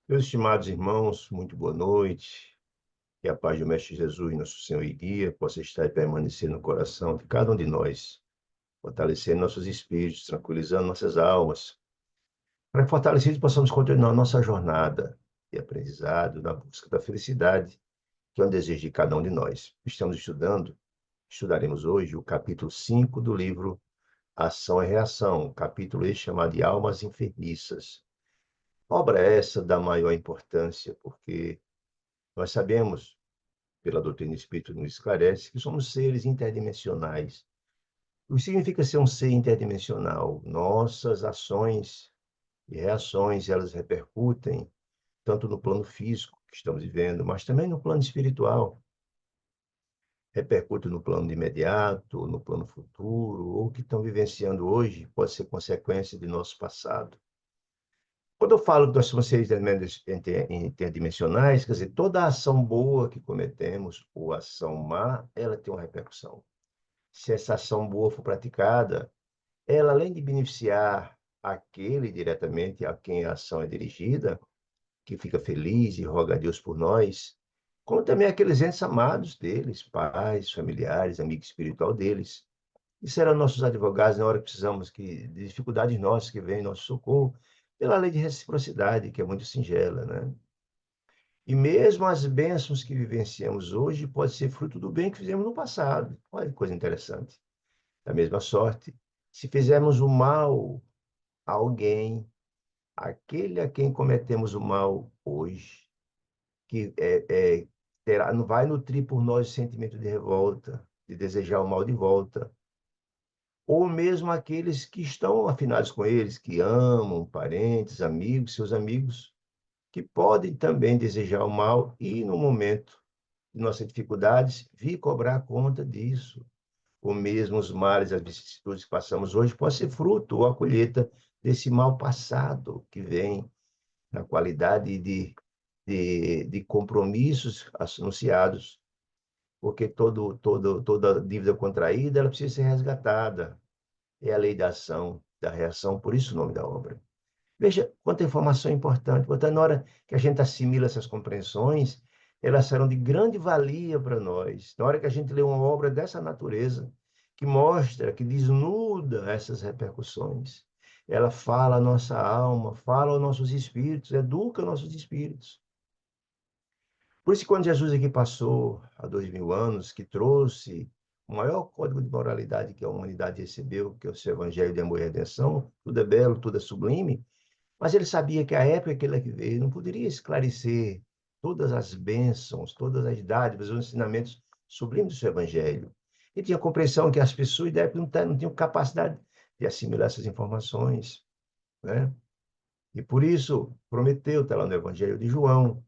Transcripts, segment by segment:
Meus estimados irmãos, muito boa noite. Que a paz do Mestre Jesus, nosso Senhor e Guia, possa estar e permanecer no coração de cada um de nós, fortalecendo nossos espíritos, tranquilizando nossas almas, para que fortalecidos possamos continuar nossa jornada de aprendizado na busca da felicidade, que é um desejo de cada um de nós. Estudaremos hoje o capítulo 5 do livro Ação e Reação, capítulo este chamado de Almas Enfermiças. Obra essa da maior importância, porque nós sabemos pela doutrina espírita nos esclarece que somos seres interdimensionais. O que significa ser um ser interdimensional? Nossas ações e reações, elas repercutem tanto no plano físico que estamos vivendo, mas também no plano espiritual. Repercute no plano imediato, no plano futuro, ou o que estão vivenciando hoje pode ser consequência de nosso passado. Quando eu falo que nós somos seres interdimensionais, quer dizer, toda ação boa que cometemos, ou ação má, ela tem uma repercussão. Se essa ação boa for praticada, ela, além de beneficiar aquele diretamente a quem a ação é dirigida, que fica feliz e roga a Deus por nós, como também aqueles entes amados deles, pais, familiares, amigos espiritual deles. E serão nossos advogados na hora que precisamos de dificuldades nossas que vêm em nosso socorro, pela lei de reciprocidade, que é muito singela, né? E mesmo as bênçãos que vivenciamos hoje pode ser fruto do bem que fizemos no passado. Olha que coisa interessante. Da mesma sorte, se fizermos o mal a alguém, aquele a quem cometemos o mal hoje, que terá, não vai nutrir por nós o sentimento de revolta, de desejar o mal de volta, ou mesmo aqueles que estão afinados com eles, que amam, parentes, amigos, seus amigos, que podem também desejar o mal e, no momento de nossas dificuldades, vir cobrar conta disso. Ou mesmo os males, as vicissitudes que passamos hoje, pode ser fruto ou a colheita desse mal passado que vem na qualidade de compromissos anunciados, porque toda dívida contraída ela precisa ser resgatada. É a lei da ação, da reação, por isso o nome da obra. Veja quanta informação importante. Portanto, na hora que a gente assimila essas compreensões, elas serão de grande valia para nós. Na hora que a gente lê uma obra dessa natureza, que mostra, que desnuda essas repercussões, ela fala a nossa alma, fala aos nossos espíritos, educa nossos espíritos. Por isso, quando Jesus aqui passou há 2000 anos, que trouxe o maior código de moralidade que a humanidade recebeu, que é o seu Evangelho de Amor e Redenção, tudo é belo, tudo é sublime, mas ele sabia que a época que ele veio não poderia esclarecer todas as bênçãos, todas as dádivas, os ensinamentos sublimes do seu evangelho. Ele tinha compreensão que as pessoas da época não tinham capacidade de assimilar essas informações, né? E por isso prometeu, está lá no Evangelho de João,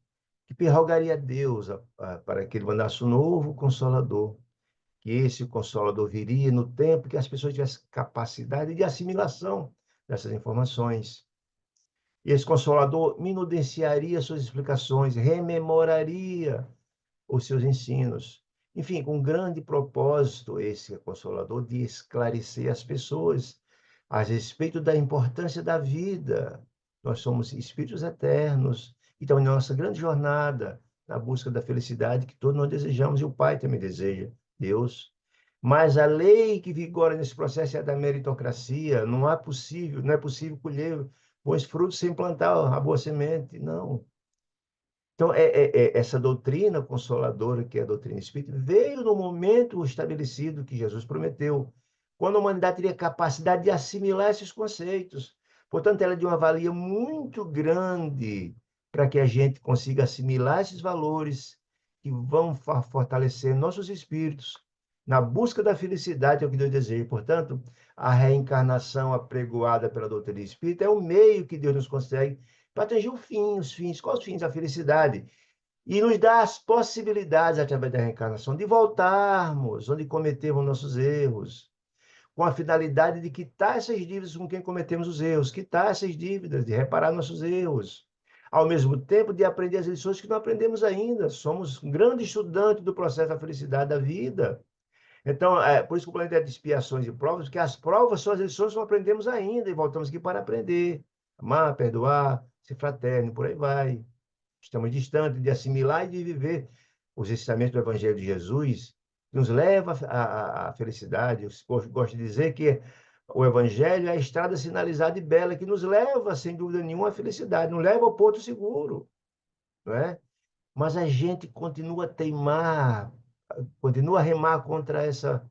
que prorrogaria a Deus para que ele mandasse um novo Consolador, que esse Consolador viria no tempo que as pessoas tivessem capacidade de assimilação dessas informações. E esse Consolador minudenciaria suas explicações, rememoraria os seus ensinos. Enfim, com grande propósito, esse Consolador de esclarecer as pessoas a respeito da importância da vida. Nós somos espíritos eternos e estamos na nossa grande jornada na busca da felicidade que todos nós desejamos e o Pai também deseja, Deus. Mas a lei que vigora nesse processo é a da meritocracia. Não é possível colher bons frutos sem plantar a boa semente, não. Então, essa doutrina consoladora, que é a doutrina espírita, veio no momento estabelecido que Jesus prometeu, quando a humanidade teria capacidade de assimilar esses conceitos. Portanto, ela é de uma valia muito grande para que a gente consiga assimilar esses valores que vão fortalecer nossos espíritos na busca da felicidade, é o que Deus deseja. Portanto, a reencarnação apregoada pela doutrina espírita é o meio que Deus nos consegue para atingir o fim, os fins. Quais os fins? A felicidade. E nos dá as possibilidades, através da reencarnação, de voltarmos onde cometemos nossos erros, com a finalidade de quitar essas dívidas com quem cometemos os erros, quitar essas dívidas, de reparar nossos erros. Ao mesmo tempo, de aprender as lições que não aprendemos ainda. Somos um grande estudante do processo da felicidade da vida. Então, por isso que o planeta é de expiações e provas, porque as provas são as lições que não aprendemos ainda e voltamos aqui para aprender. Amar, perdoar, ser fraterno, por aí vai. Estamos distantes de assimilar e de viver os ensinamentos do Evangelho de Jesus, que nos leva à felicidade. Eu gosto de dizer que o Evangelho é a estrada sinalizada e bela, que nos leva, sem dúvida nenhuma, à felicidade, nos leva ao porto seguro, não é? Mas a gente continua a teimar, continua a remar contra essa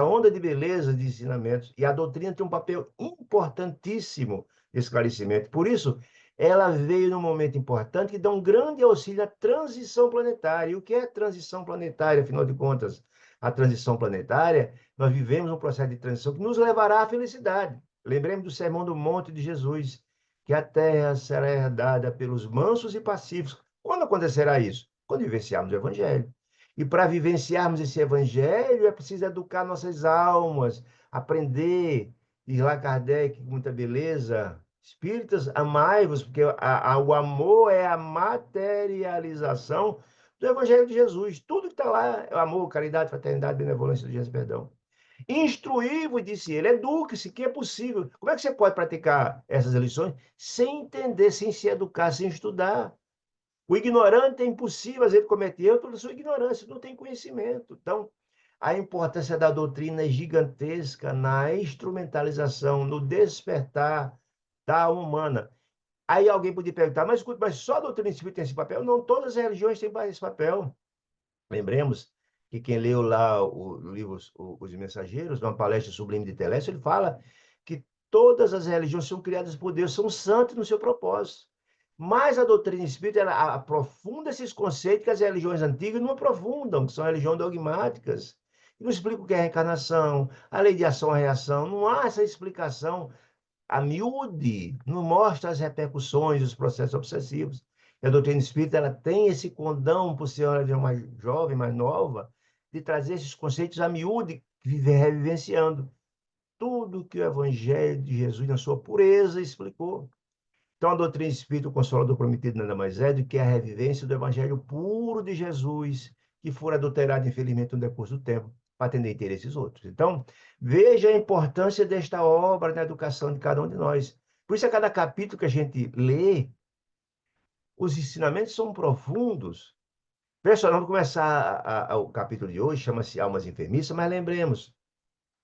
onda de beleza de ensinamentos. E a doutrina tem um papel importantíssimo de esclarecimento. Por isso, ela veio num momento importante que dá um grande auxílio à transição planetária. E o que é transição planetária, afinal de contas? A transição planetária, nós vivemos um processo de transição que nos levará à felicidade. Lembremos do Sermão do Monte de Jesus, que a terra será herdada pelos mansos e pacíficos. Quando acontecerá isso? Quando vivenciarmos o Evangelho. E para vivenciarmos esse Evangelho, é preciso educar nossas almas, aprender. Diz lá Kardec, com muita beleza, espíritas, amai-vos, porque o amor é a materialização do Evangelho de Jesus. Tudo que está lá é o amor, caridade, fraternidade, benevolência, dias, perdão. Instruí-vos, disse ele, eduque-se, que é possível. Como é que você pode praticar essas lições sem entender, sem se educar, sem estudar? O ignorante é impossível, às vezes, cometer erro pela sua ignorância, não tem conhecimento. Então, a importância da doutrina é gigantesca na instrumentalização, no despertar da alma humana. Aí alguém podia perguntar, mas escuta, mas só a doutrina espírita tem esse papel? Não, todas as religiões têm esse papel. Lembremos que quem leu lá o livro Os Mensageiros, numa palestra sublime de Telésio, ele fala que todas as religiões são criadas por Deus, são santas no seu propósito. Mas a doutrina espírita ela aprofunda esses conceitos que as religiões antigas não aprofundam, que são religiões dogmáticas. Não explica o que é reencarnação, a lei de ação e reação, não há essa explicação a miúde, não mostra as repercussões dos processos obsessivos. E a doutrina espírita ela tem esse condão, por ser uma religião mais jovem, mais nova, de trazer esses conceitos a miúde, revivenciando tudo que o Evangelho de Jesus, na sua pureza, explicou. Então, a doutrina espírita, o Consolador Prometido, nada mais é do que a revivência do Evangelho puro de Jesus, que for adulterado, infelizmente, no decurso do tempo, para atender interesses outros. Então, veja a importância desta obra na educação de cada um de nós. Por isso, a cada capítulo que a gente lê, os ensinamentos são profundos. Pessoal, vamos começar o capítulo de hoje, chama-se Almas Enfermiças, mas lembremos,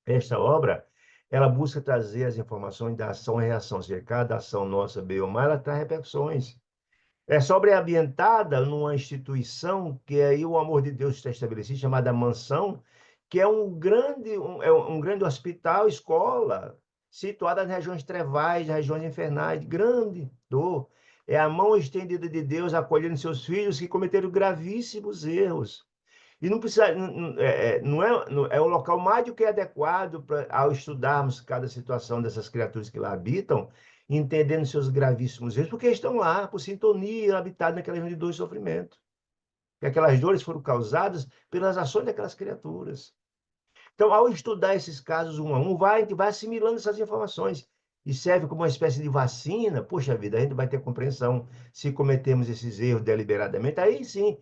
esta obra, ela busca trazer as informações da ação e reação, ou seja, cada ação nossa, bem ou mal, ela traz repercussões. É sobreambientada numa instituição que aí o amor de Deus está estabelecido, chamada mansão, que é um grande hospital, escola, situada nas regiões trevais, regiões infernais, de grande dor. É a mão estendida de Deus acolhendo seus filhos que cometeram gravíssimos erros. E não precisa, não é o local mais do que adequado ao estudarmos cada situação dessas criaturas que lá habitam, entendendo seus gravíssimos erros, porque estão lá por sintonia, habitados naquela região de dor e sofrimento. E aquelas dores foram causadas pelas ações daquelas criaturas. Então, ao estudar esses casos um a um, a gente vai assimilando essas informações e serve como uma espécie de vacina. Poxa vida, a gente vai ter compreensão se cometemos esses erros deliberadamente. Aí sim,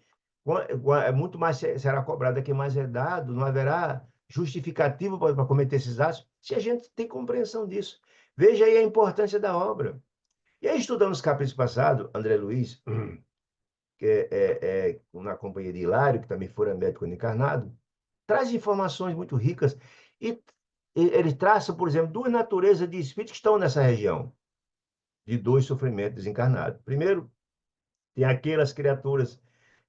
é muito mais será cobrado, quem mais é dado, não haverá justificativo para cometer esses atos, se a gente tem compreensão disso. Veja aí a importância da obra. E aí, estudando os capítulos passados, André Luiz, que na companhia de Hilário, que também fora médico encarnado, traz informações muito ricas e ele traça, por exemplo, duas naturezas de espíritos que estão nessa região de dor e sofrimento desencarnado. Primeiro, tem aquelas criaturas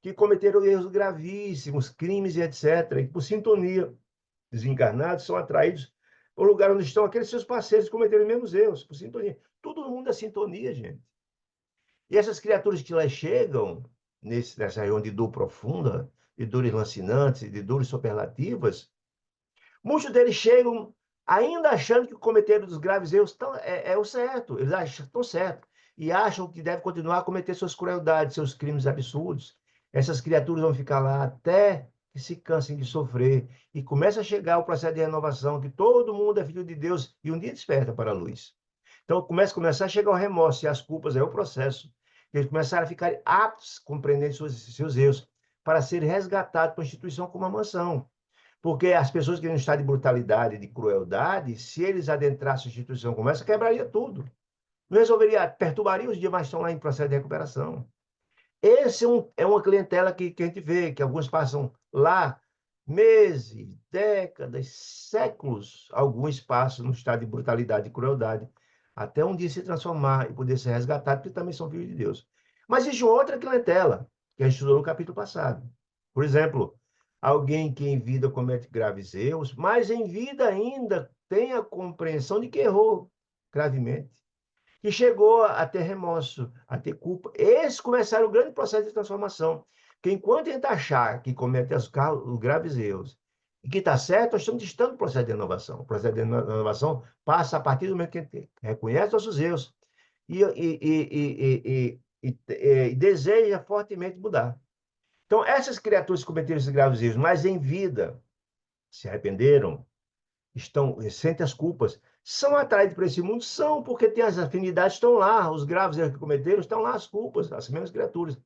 que cometeram erros gravíssimos, crimes e etc., e por sintonia, desencarnados são atraídos ao lugar onde estão aqueles seus parceiros que cometeram os mesmos erros, por sintonia. Todo mundo é sintonia, gente. E essas criaturas que lá chegam, nessa região de dor profunda, de dores lancinantes, de dores superlativas, muitos deles chegam ainda achando que cometeram os graves erros é o certo, eles acham que estão certo, e acham que devem continuar a cometer suas crueldades, seus crimes absurdos. Essas criaturas vão ficar lá até que se cansem de sofrer, e começa a chegar o processo de renovação, que todo mundo é filho de Deus, e um dia desperta para a luz. Então, começa a chegar o remorso e as culpas, é o processo. Eles começaram a ficar aptos, compreendendo seus erros, para ser resgatados por uma instituição como a mansão. Porque as pessoas que não estão de brutalidade, de crueldade, se eles adentrassem a instituição como essa, quebraria tudo. Não resolveria, perturbaria os dias, mas estão lá em processo de recuperação. Esse é uma clientela que a gente vê, que alguns passam lá meses, décadas, séculos, alguns passam no estado de brutalidade e crueldade, até um dia se transformar e poder ser resgatado, porque também são filhos de Deus. Mas existe outra clientela, que a gente estudou no capítulo passado. Por exemplo, alguém que em vida comete graves erros, mas em vida ainda tem a compreensão de que errou gravemente, que chegou a ter remorso, a ter culpa. Esses começaram o grande processo de transformação. Que enquanto a gente achar que comete os graves erros e que está certo, nós estamos distante do processo de renovação. O processo de renovação passa a partir do momento que a gente reconhece nossos erros e deseja fortemente mudar. Então, essas criaturas que cometeram esses graves erros, mas em vida se arrependeram, sentem as culpas, são atraídos para esse mundo? São, porque tem as afinidades, estão lá, os graves erros que cometeram, estão lá as culpas, as mesmas criaturas.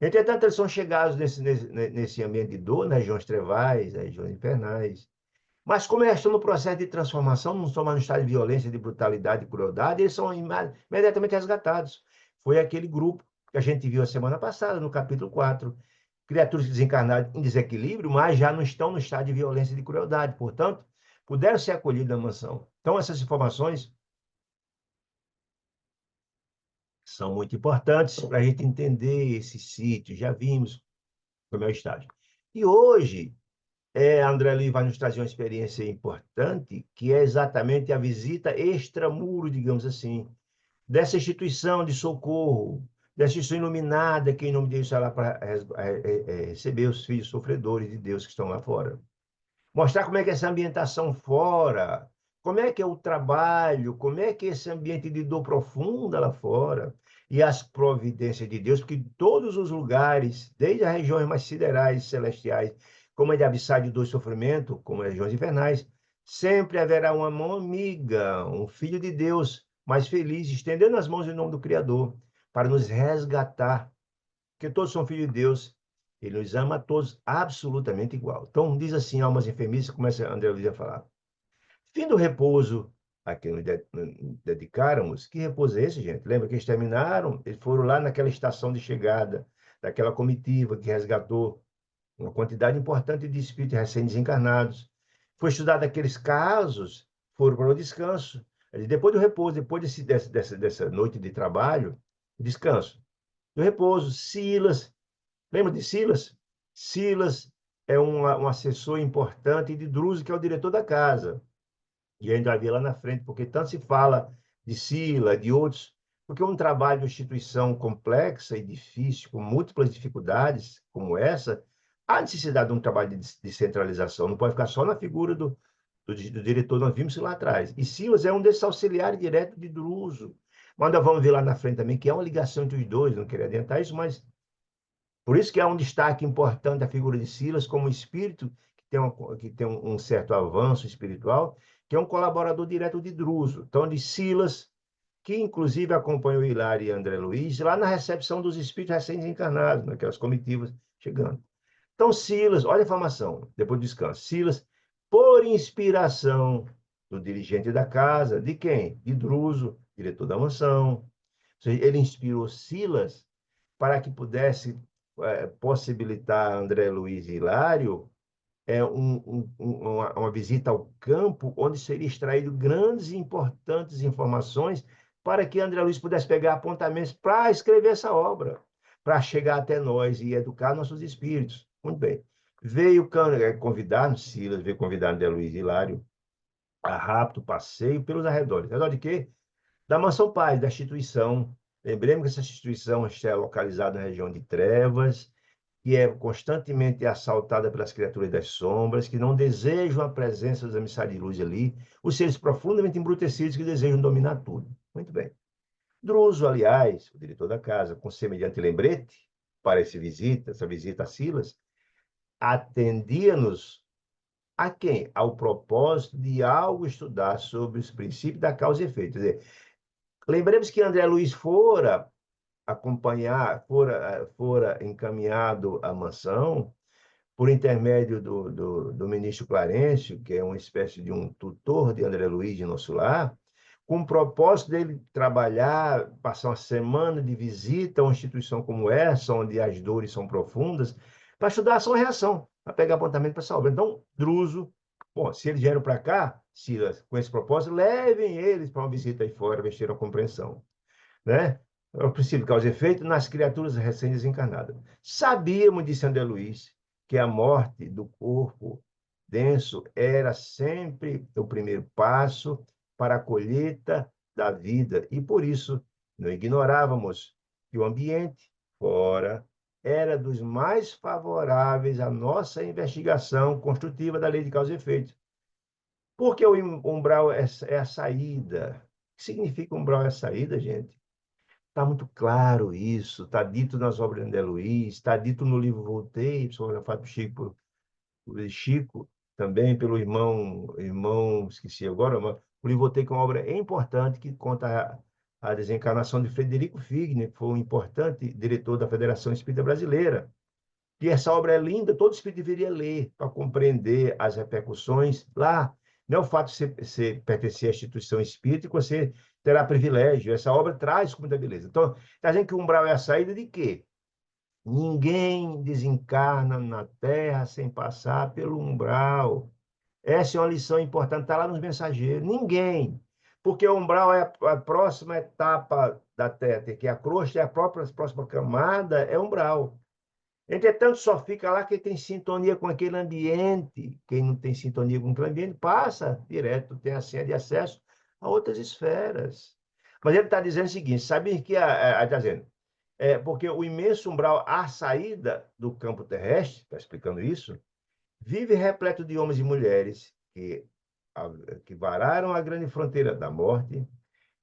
Entretanto, eles são chegados nesse ambiente de dor, nas regiões trevais, nas regiões infernais. Mas como eles estão no processo de transformação, não estão mais no estado de violência, de brutalidade, de crueldade, eles são imediatamente resgatados. Foi aquele grupo que a gente viu a semana passada, no capítulo 4. Criaturas desencarnadas em desequilíbrio, mas já não estão no estado de violência e de crueldade. Portanto, puderam ser acolhidos na mansão. Então, essas informações são muito importantes para a gente entender esse sítio. Já vimos como é o estágio. E hoje, André Luiz vai nos trazer uma experiência importante, que é exatamente a visita extramuro, digamos assim, dessa instituição de socorro, dessa instituição iluminada que, em nome de Deus, está lá para receber os filhos sofredores de Deus que estão lá fora. Mostrar como é que é essa ambientação fora, como é que é o trabalho, como é que é esse ambiente de dor profunda lá fora, e as providências de Deus, porque todos os lugares, desde as regiões mais siderais, celestiais, como a de abissal de dor e sofrimento, como as regiões infernais, sempre haverá uma mão amiga, um filho de Deus mais feliz, estendendo as mãos em nome do Criador, para nos resgatar, porque todos são filhos de Deus. Ele nos ama a todos absolutamente igual. Então, diz assim, almas enfermiças, começa André Luiz a falar. Fim do repouso a quem nos dedicáramos. Que repouso é esse, gente? Lembra que eles terminaram? Eles foram lá naquela estação de chegada, daquela comitiva que resgatou uma quantidade importante de espíritos recém-desencarnados. Foi estudado aqueles casos, foram para o descanso. Depois do repouso, depois dessa noite de trabalho, descanso. Do repouso, Silas. Lembra de Silas? Silas é um assessor importante de Druso, que é o diretor da casa. E a gente vai ver lá na frente, porque tanto se fala de Sila, de outros, porque um trabalho de instituição complexa e difícil, com múltiplas dificuldades, como essa, há necessidade de um trabalho de descentralização. Não pode ficar só na figura do diretor, nós vimos isso lá atrás. E Silas é um desses auxiliares diretos de Druso. Mas nós vamos ver lá na frente também que é uma ligação entre os dois, não queria adiantar isso, mas por isso que há um destaque importante da figura de Silas como espírito que tem um certo avanço espiritual, que é um colaborador direto de Druso. Então, de Silas, que inclusive acompanhou Hilário e André Luiz lá na recepção dos espíritos recém-encarnados, naquelas comitivas chegando. Então, Silas, olha a informação, depois do descanso. Silas, por inspiração do dirigente da casa, de quem? De Druso, diretor da mansão. Ou seja, ele inspirou Silas para que pudesse possibilitar a André Luiz e Hilário uma visita ao campo, onde seria extraído grandes e importantes informações para que André Luiz pudesse pegar apontamentos para escrever essa obra, para chegar até nós e educar nossos espíritos. Muito bem. Veio convidar Silas, veio convidar André Luiz e Hilário a rápido passeio pelos arredores. Arredor de quê? Da Mansão Paz, da instituição. Lembremos que essa instituição está localizada na região de Trevas, que é constantemente assaltada pelas criaturas das sombras, que não desejam a presença dos emissários de luz ali, os seres profundamente embrutecidos que desejam dominar tudo. Muito bem. Druso, aliás, o diretor da casa, com semelhante lembrete para essa visita a Silas, atendia-nos a quem? Ao propósito de algo estudar sobre os princípios da causa e efeito. Quer dizer, lembremos que André Luiz fora encaminhado à mansão por intermédio do ministro Clarencio, que é uma espécie de um tutor de André Luiz de nosso lar, com o propósito dele trabalhar, passar uma semana de visita a uma instituição como essa, onde as dores são profundas, para estudar ação e reação, para pegar apontamento para essa obra. Então, Druso, bom, se eles vieram para cá, Silas, com esse propósito, levem eles para uma visita aí fora, vestir a compreensão, né? É o princípio causa e efeito nas criaturas recém-desencarnadas. Sabíamos, disse André Luiz, que a morte do corpo denso era sempre o primeiro passo para a colheita da vida, e por isso não ignorávamos que o ambiente fora era dos mais favoráveis à nossa investigação construtiva da lei de causa e efeito. Porque o umbral é a saída. O que significa umbral é a saída, gente? Está muito claro isso, está dito nas obras de André Luiz, está dito no livro Voltei, psicografado por Chico, também pelo irmão, esqueci agora, mas o livro Voltei, que é uma obra importante que conta a desencarnação de Frederico Figner, que foi um importante diretor da Federação Espírita Brasileira. E essa obra é linda, todo espírito deveria ler para compreender as repercussões lá. Não é o fato de você pertencer à instituição espírita que você terá privilégio. Essa obra traz com muita beleza. Então, está dizendo que o umbral é a saída de quê? Ninguém desencarna na Terra sem passar pelo umbral. Essa é uma lição importante, está lá nos mensageiros. Ninguém. Porque o umbral é a próxima etapa da Terra, que a crosta é a próxima camada, é umbral. Entretanto, só fica lá quem tem sintonia com aquele ambiente. Quem não tem sintonia com aquele ambiente passa direto, tem a senha de acesso a outras esferas. Mas ele está dizendo o seguinte: sabe que está dizendo, porque o imenso umbral à saída do campo terrestre, está explicando isso, vive repleto de homens e mulheres que vararam a grande fronteira da morte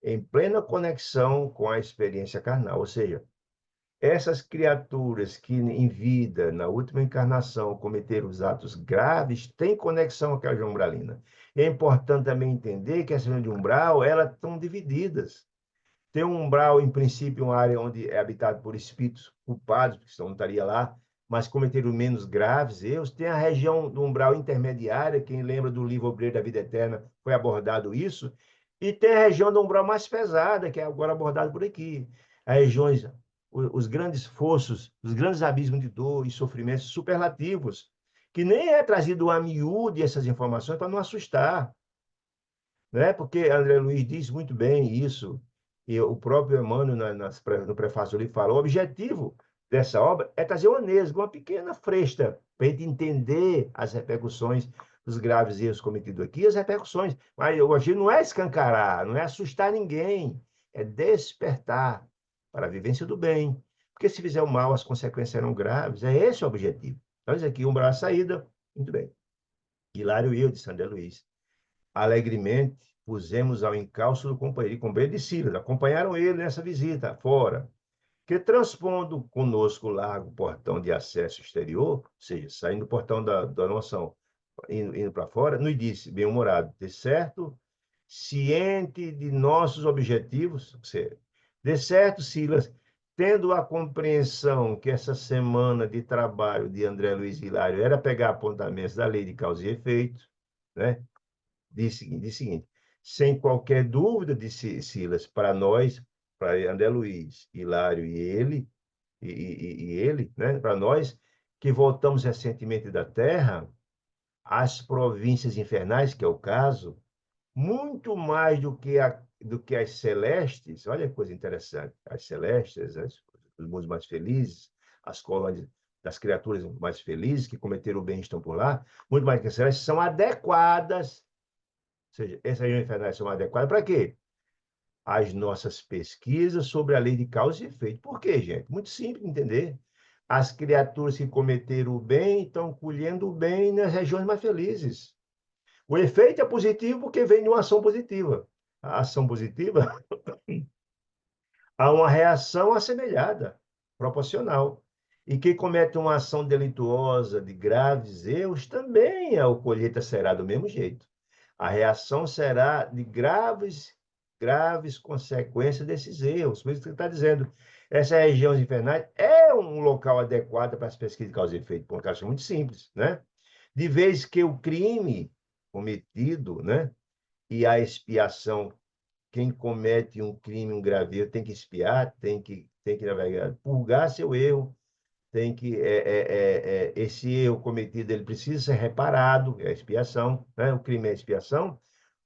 em plena conexão com a experiência carnal, ou seja, essas criaturas que em vida, na última encarnação, cometeram os atos graves, têm conexão com a região umbralina. E é importante também entender que essa região de umbral, elas estão divididas. Tem um umbral, em princípio, uma área onde é habitado por espíritos culpados, porque senão não estaria lá, mas cometeram menos graves erros. Tem a região do umbral intermediária, quem lembra do livro Obreiro da Vida Eterna, foi abordado isso. E tem a região do umbral mais pesada, que é agora abordado por aqui. As regiões, os grandes fossos, os grandes abismos de dor e sofrimentos superlativos, que nem é trazido a miúde essas informações para não assustar, né? Porque André Luiz diz muito bem isso, e o próprio Emmanuel, no prefácio, ele fala, o objetivo dessa obra é trazer uma nesga, uma pequena fresta, para a gente entender as repercussões dos graves erros cometidos aqui, as repercussões. Mas o objetivo não é escancarar, não é assustar ninguém, é despertar para a vivência do bem. Porque se fizer o mal, as consequências serão graves. É esse o objetivo. Então, isso aqui, umbral a saída, muito bem. Hilário e eu, de André Luiz. Alegremente pusemos ao encalço do companheiro de Silas, acompanharam ele nessa visita fora, que transpondo conosco o largo portão de acesso exterior, ou seja, saindo do portão da noção, indo para fora, nos disse, bem-humorado, de certo, ciente de nossos objetivos, ou seja, de certo, Silas, tendo a compreensão que essa semana de trabalho de André Luiz Hilário era pegar apontamentos da lei de causa e efeito, né? Diz o seguinte, sem qualquer dúvida, disse Silas, para nós, para André Luiz, Hilário e ele, né, para nós que voltamos recentemente da Terra, as províncias infernais, que é o caso, muito mais do que as celestes, olha que coisa interessante, as celestes, os mundos mais felizes, as colônias das criaturas mais felizes que cometeram o bem e estão por lá, muito mais que as celestes, são adequadas, ou seja, essas regiões infernais são adequadas para quê? As nossas pesquisas sobre a lei de causa e efeito. Por quê, gente? Muito simples de entender. As criaturas que cometeram o bem estão colhendo o bem nas regiões mais felizes. O efeito é positivo porque vem de uma ação positiva. A ação positiva há uma reação assemelhada, proporcional. E quem comete uma ação delituosa de graves erros, também a colheita será do mesmo jeito. A reação será de graves consequências desses erros. Por isso que ele está dizendo, essa região infernais é um local adequado para as pesquisas de causa e efeito, por um caso muito simples, né? De vez que o crime cometido, né, e a expiação quem comete um crime, um graveiro, tem que espiar, tem que navegar, purgar seu erro, tem que esse erro cometido ele precisa ser reparado, é a expiação, né? O crime é a expiação.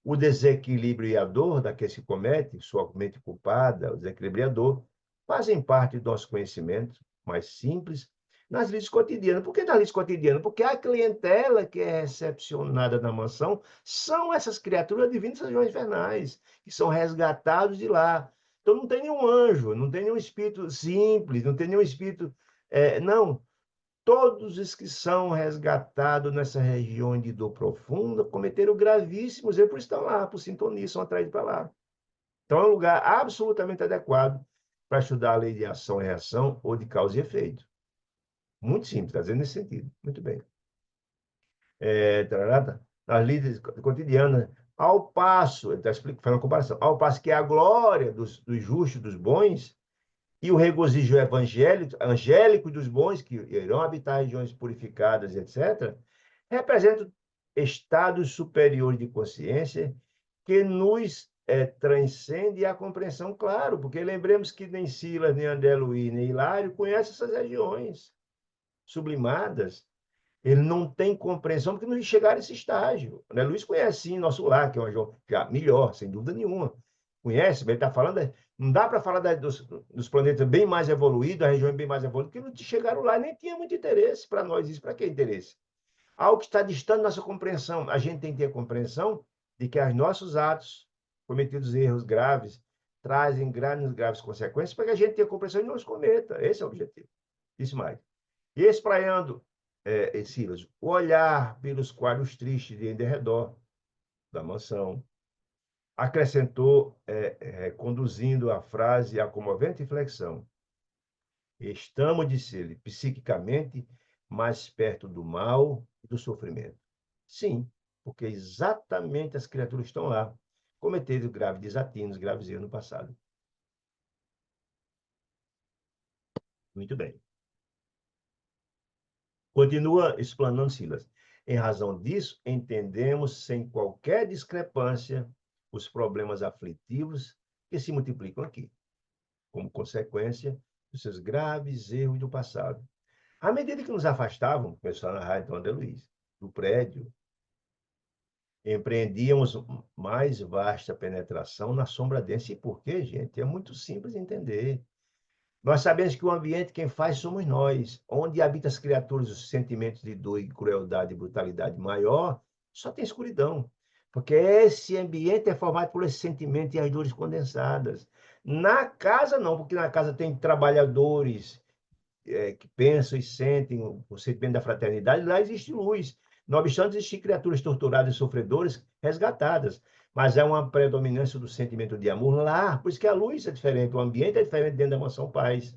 O desequilíbrio e a dor daquele que comete, sua mente culpada, o desequilíbrio e a dor, fazem parte do nosso conhecimento mais simples nas lides cotidianas. Por que nas lides cotidianas? Porque a clientela que é recepcionada na mansão são essas criaturas divinas, essas joias infernais, que são resgatados de lá. Então não tem nenhum anjo, não tem nenhum espírito simples, não tem nenhum espírito. Não, todos os que são resgatados nessa região de dor profunda cometeram gravíssimos erros, por isso estão lá, por sintonia, são atraídos para lá. Então, é um lugar absolutamente adequado para estudar a lei de ação e reação ou de causa e efeito. Muito simples, está dizendo nesse sentido. Muito bem. As lides cotidianas, ao passo, ele está fazendo uma comparação, ao passo que a glória dos justos, dos bons, e o regozijo angélico dos bons, que irão habitar regiões purificadas, etc., representam estados superiores de consciência que nos transcende a compreensão, claro, porque lembremos que nem Silas, nem André Luiz, nem Hilário conhecem essas regiões sublimadas. Ele não tem compreensão porque não chegaram a esse estágio. Né? Luiz conhece sim nosso lar, que é uma região já melhor, sem dúvida nenhuma. Conhece, ele está falando, não dá para falar dos planetas bem mais evoluídos, a região bem mais evoluída, porque não chegaram lá, nem tinha muito interesse para nós. Isso para que interesse? Algo que está distante da nossa compreensão. A gente tem que ter a compreensão de que os nossos atos, cometidos erros graves, trazem graves consequências para que a gente tenha a compreensão e não os cometa. Esse é o objetivo. Isso mais. E espraiando, Silas, o olhar pelos quadros tristes de em derredor da mansão, acrescentou, conduzindo a frase à comovente inflexão. Estamos, disse ele, psiquicamente mais perto do mal e do sofrimento. Sim, porque exatamente as criaturas estão lá, cometendo graves desatinos, graves erros no passado. Muito bem. Continua explanando Silas. Em razão disso, entendemos sem qualquer discrepância os problemas aflitivos que se multiplicam aqui, como consequência dos seus graves erros do passado. À medida que nos afastavam, começou a narrar então André Luiz, do prédio, empreendíamos mais vasta penetração na sombra densa. E por quê, gente? É muito simples de entender. Nós sabemos que o ambiente quem faz somos nós. Onde habitam as criaturas, os sentimentos de dor e crueldade e brutalidade maior, só tem escuridão. Porque esse ambiente é formado por esse sentimento e as dores condensadas. Na casa, não, porque na casa tem trabalhadores que pensam e sentem o sentimento da fraternidade, lá existe luz. Não obstante, existem criaturas torturadas e sofredoras resgatadas, mas há uma predominância do sentimento de amor lá, por isso que a luz é diferente, o ambiente é diferente dentro da mansão paz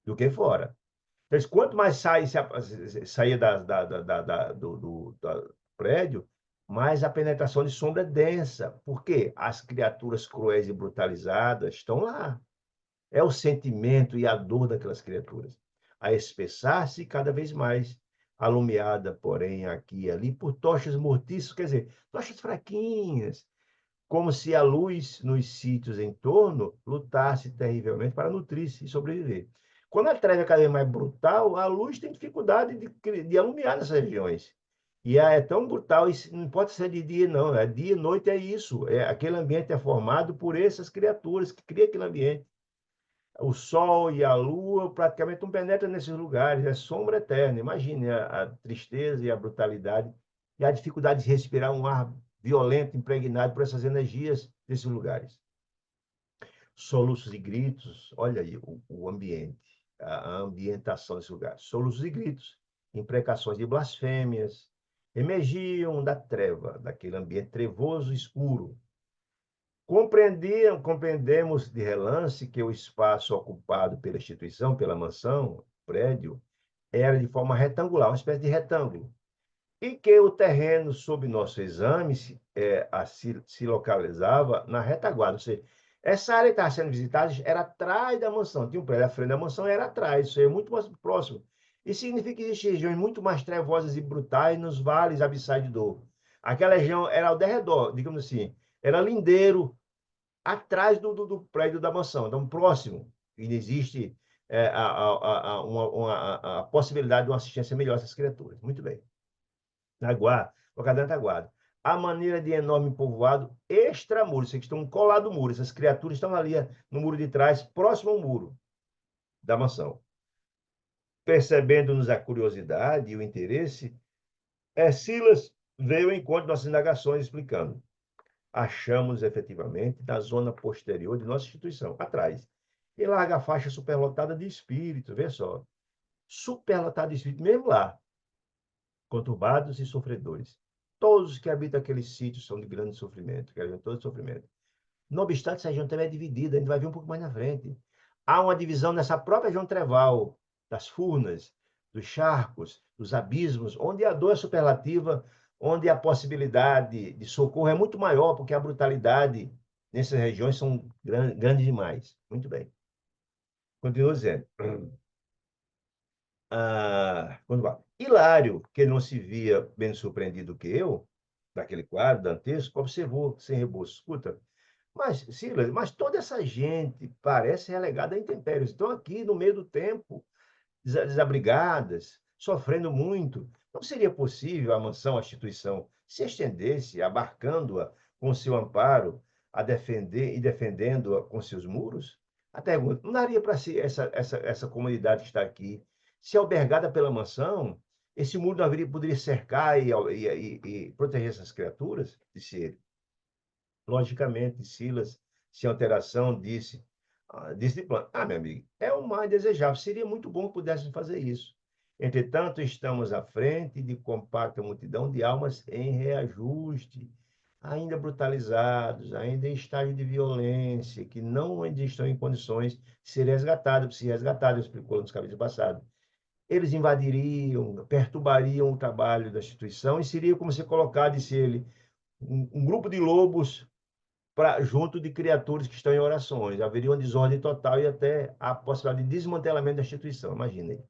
do que fora. Então, quanto mais saia do prédio, mais a penetração de sombra é densa. Por quê? As criaturas cruéis e brutalizadas estão lá. É o sentimento e a dor daquelas criaturas, a espessar-se cada vez mais, alumiada, porém, aqui e ali, por tochas mortiças, quer dizer, tochas fraquinhas, como se a luz nos sítios em torno lutasse terrivelmente para nutrir-se e sobreviver. Quando a treva é cada vez mais brutal, a luz tem dificuldade de alumiar nessas regiões. E é tão brutal, isso não pode ser de dia, não. É dia e noite, é isso. Aquele ambiente é formado por essas criaturas que criam aquele ambiente. O sol e a lua praticamente não penetram nesses lugares, é sombra eterna. Imagine a tristeza e a brutalidade e a dificuldade de respirar um ar violento, impregnado por essas energias desses lugares. Soluços e gritos, olha aí o ambiente, a ambientação desse lugar. Soluços e gritos, imprecações de blasfêmias, emergiam da treva, daquele ambiente trevoso e escuro, compreendemos de relance que o espaço ocupado pela instituição, pela mansão, prédio, era de forma retangular, uma espécie de retângulo, e que o terreno sob nosso exame se localizava na retaguarda, ou seja, essa área que estava sendo visitada era atrás da mansão, tinha um prédio à frente da mansão, era atrás, isso é muito mais próximo. Isso significa que existem regiões muito mais trevosas e brutais nos vales abissais de dor. Aquela região era ao derredor, digamos assim, era lindeiro, atrás do prédio da mansão, então próximo, e existe a possibilidade de uma assistência melhor a essas criaturas. Muito bem. Na guarda, colocado dentro da guarda. A maneira de enorme povoado extramuro, vocês estão colados no muro, essas criaturas estão ali no muro de trás, próximo ao muro da mansão. Percebendo-nos a curiosidade e o interesse, Silas veio ao encontro de nossas indagações, explicando. Achamos efetivamente na zona posterior de nossa instituição, atrás, e larga faixa superlotada de espíritos, vê só, superlotada de espíritos, mesmo lá, conturbados e sofredores. Todos os que habitam aqueles sítios são de grande sofrimento, querem todo sofrimento. Não obstante, essa região também é dividida, a gente vai ver um pouco mais na frente. Há uma divisão nessa própria região treval, das furnas, dos charcos, dos abismos, onde a dor é superlativa, onde a possibilidade de socorro é muito maior, porque a brutalidade nessas regiões são grandes demais. Muito bem. Continuo dizendo. Hilário, que não se via menos surpreendido que eu, daquele quadro dantesco, observou sem reboço. Escuta, mas, Silas, mas toda essa gente parece relegada a intempéries. Estão aqui no meio do tempo, desabrigadas, sofrendo muito. Não seria possível a mansão, a instituição, se estendesse, abarcando-a com seu amparo, a defender e defendendo-a com seus muros? A pergunta, não daria para si essa comunidade que está aqui, se albergada pela mansão, esse muro não haveria, poderia cercar e proteger essas criaturas? Disse ele. Logicamente, Silas, sem alteração, disse de plano, meu amigo, é o mais desejável, seria muito bom que pudéssemos fazer isso. Entretanto, estamos à frente de compacta multidão de almas em reajuste, ainda brutalizados, ainda em estágio de violência, que não ainda estão em condições de ser resgatados, explicou nos capítulos passados. Eles invadiriam, perturbariam o trabalho da instituição e seria como se colocar, disse ele, um grupo de lobos junto de criaturas que estão em orações. Haveria uma desordem total e até a possibilidade de desmantelamento da instituição. Imaginem.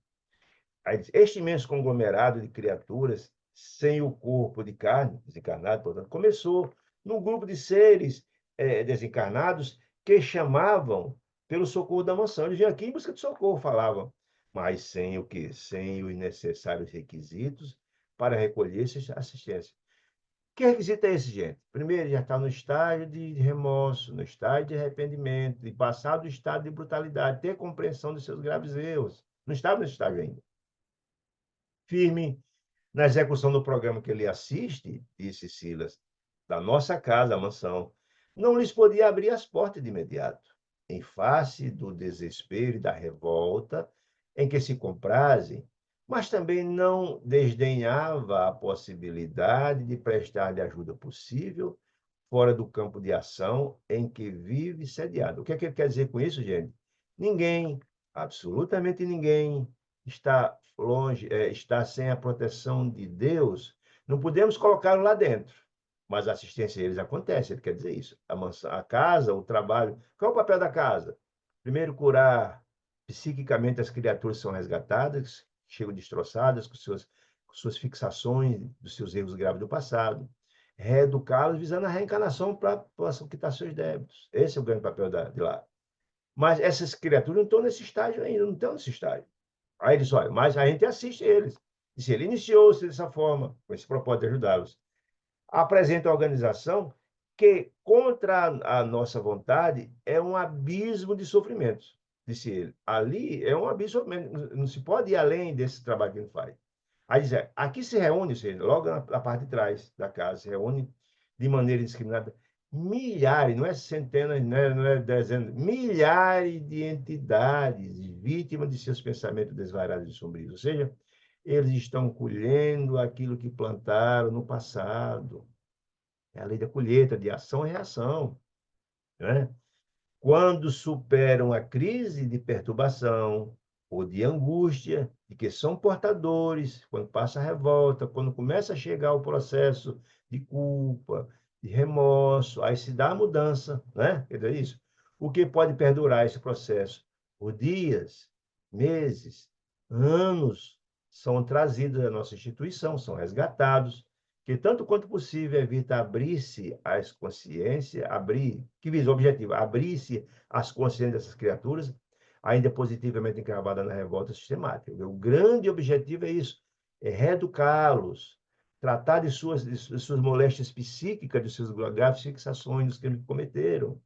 Este imenso conglomerado de criaturas, sem o corpo de carne, desencarnado, portanto, começou num grupo de seres desencarnados que chamavam pelo socorro da mansão. Eles vinham aqui em busca de socorro, falavam, mas sem o quê? Sem os necessários requisitos para recolher essa assistência. Que requisito é esse, gente? Primeiro, já está no estágio de remorso, no estágio de arrependimento, de passar do estado de brutalidade, ter compreensão dos seus graves erros. Não estava nesse estágio ainda. Firme na execução do programa que ele assiste, disse Silas, da nossa casa, a mansão, não lhes podia abrir as portas de imediato, em face do desespero e da revolta em que se comprazem, mas também não desdenhava a possibilidade de prestar-lhe ajuda possível fora do campo de ação em que vive sediado. O que é que ele quer dizer com isso, gente? Ninguém, absolutamente ninguém, está longe, está sem a proteção de Deus. Não podemos colocá-lo lá dentro, mas a assistência a eles acontece, ele quer dizer isso. A casa, o trabalho. Qual é o papel da casa? Primeiro, curar psiquicamente as criaturas que são resgatadas, chegam destroçadas com suas fixações dos seus erros graves do passado, reeducá-los visando a reencarnação para quitar seus débitos. Esse é o grande papel de lá. Mas essas criaturas não estão nesse estágio ainda, não estão nesse estágio. Aí eles, olha, mas a gente assiste eles. E se ele iniciou-se dessa forma, com esse propósito de ajudá-los, apresenta a organização que, contra a nossa vontade, é um abismo de sofrimentos, disse ele. Ali é um abismo, não se pode ir além desse trabalho que ele faz. Aí diz, aqui se reúne, logo na parte de trás da casa, se reúne de maneira indiscriminada milhares, não é centenas, não é dezenas, milhares de entidades vítimas de seus pensamentos desvarados e sombrios. Ou seja, eles estão colhendo aquilo que plantaram no passado. É a lei da colheita, de ação e reação. Né? Quando superam a crise de perturbação ou de angústia, de que são portadores, quando passa a revolta, quando começa a chegar o processo de culpa, de remorso, aí se dá a mudança, né? Quer dizer isso? O que pode perdurar esse processo? Por dias, meses, anos, são trazidos à nossa instituição, são resgatados, que tanto quanto possível evita abrir-se às consciências, que visa o objetivo, abrir-se às consciências dessas criaturas, ainda positivamente encravadas na revolta sistemática. O grande objetivo é isso, é reeducá-los, tratar de suas moléstias psíquicas, de suas graves fixações, dos crimes que cometeram.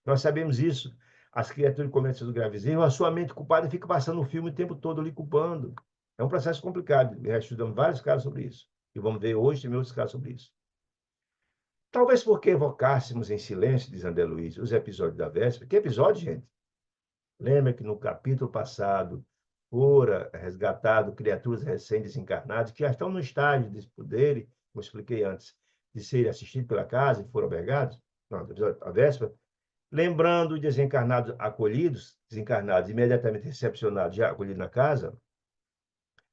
Nós sabemos isso. As criaturas cometem seus graves erros, a sua mente culpada fica passando o filme o tempo todo lhe culpando. É um processo complicado. Já estudamos vários casos sobre isso. E vamos ver hoje também outros casos sobre isso. Talvez porque evocássemos em silêncio, diz André Luiz, os episódios da véspera. Que episódio, gente? Lembra que no capítulo passado fora resgatado criaturas recém-desencarnadas que já estão no estágio desse poder, como eu expliquei antes, de serem assistidos pela casa e foram albergados? Não, no episódio da véspera. Lembrando os desencarnados acolhidos, desencarnados imediatamente recepcionados, já acolhidos na casa,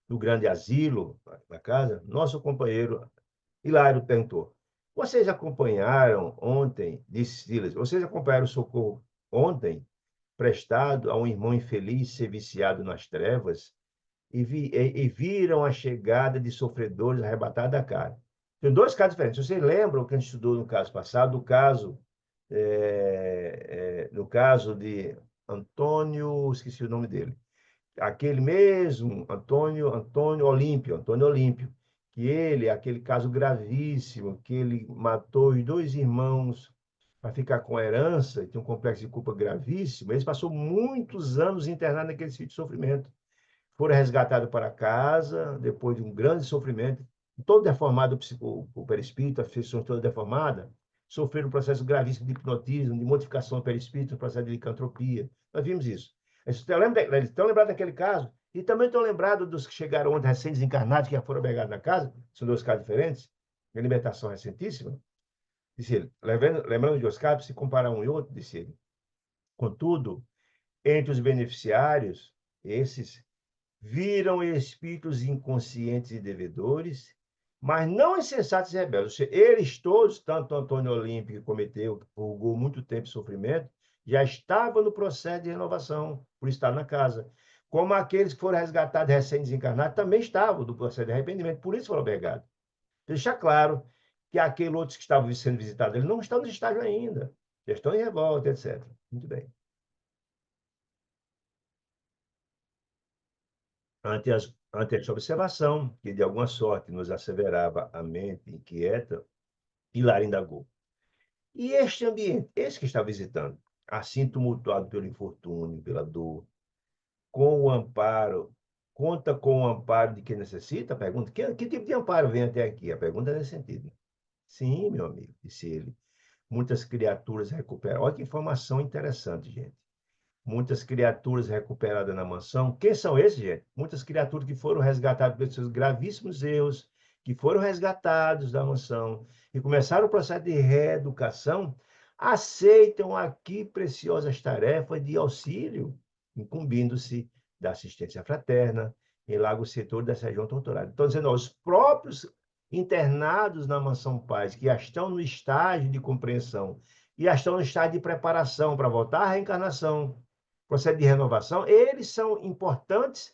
no grande asilo da casa, nosso companheiro Hilário perguntou: vocês acompanharam ontem, disse Silas, vocês acompanharam o socorro ontem, prestado a um irmão infeliz ser viciado nas trevas, e viram a chegada de sofredores arrebatados da carne? Tem dois casos diferentes. Vocês lembram que a gente estudou no caso passado, no caso de Antônio, esqueci o nome dele, aquele mesmo Antônio Olímpio, que ele, aquele caso gravíssimo, que ele matou os dois irmãos para ficar com a herança, e tinha um complexo de culpa gravíssimo, ele passou muitos anos internado naquele sítio de sofrimento. Foram resgatados para casa, depois de um grande sofrimento, todo deformado, o perispírito, a feição toda deformada, sofreram um processo gravíssimo de hipnotismo, de modificação do perispírito, um processo de licantropia. Nós vimos isso. Eles estão lembrados daquele caso? E também estão lembrados dos que chegaram ontem, recém-desencarnados, que já foram pegados na casa? São dois casos diferentes, de libertação recentíssima. Disse ele, lembrando de Oscar, se comparar um e outro, disse ele. Contudo, entre os beneficiários, esses viram espíritos inconscientes e devedores, mas não insensatos e rebeldes. Eles todos, tanto Antônio Olímpio, que cometeu, que purgou muito tempo de sofrimento, já estavam no processo de renovação, por estar na casa. Como aqueles que foram resgatados recém-desencarnados também estavam no processo de arrependimento, por isso foram obrigados. Deixar claro que aqueles outros que estavam sendo visitados, eles não estão no estágio ainda. Já estão em revolta, etc. Muito bem. Ante esta observação, que de alguma sorte nos asseverava a mente inquieta, Hilário indagou. E este ambiente, esse que está visitando, assim tumultuado pelo infortúnio, pela dor, com o amparo, conta com o amparo de quem necessita? Pergunta, que tipo de amparo vem até aqui? A pergunta é nesse sentido. Sim, meu amigo, disse ele. Muitas criaturas recuperam. Olha que informação interessante, gente. Muitas criaturas recuperadas na mansão. Quem são esses, gente? Muitas criaturas que foram resgatadas pelos seus gravíssimos erros, que foram resgatados da mansão e começaram o processo de reeducação, aceitam aqui preciosas tarefas de auxílio, incumbindo-se da assistência fraterna em largo setor dessa região torturada. Então, dizendo, os próprios internados na Mansão Paz, que já estão no estágio de compreensão e já estão no estágio de preparação para voltar à reencarnação, processo de renovação, eles são importantes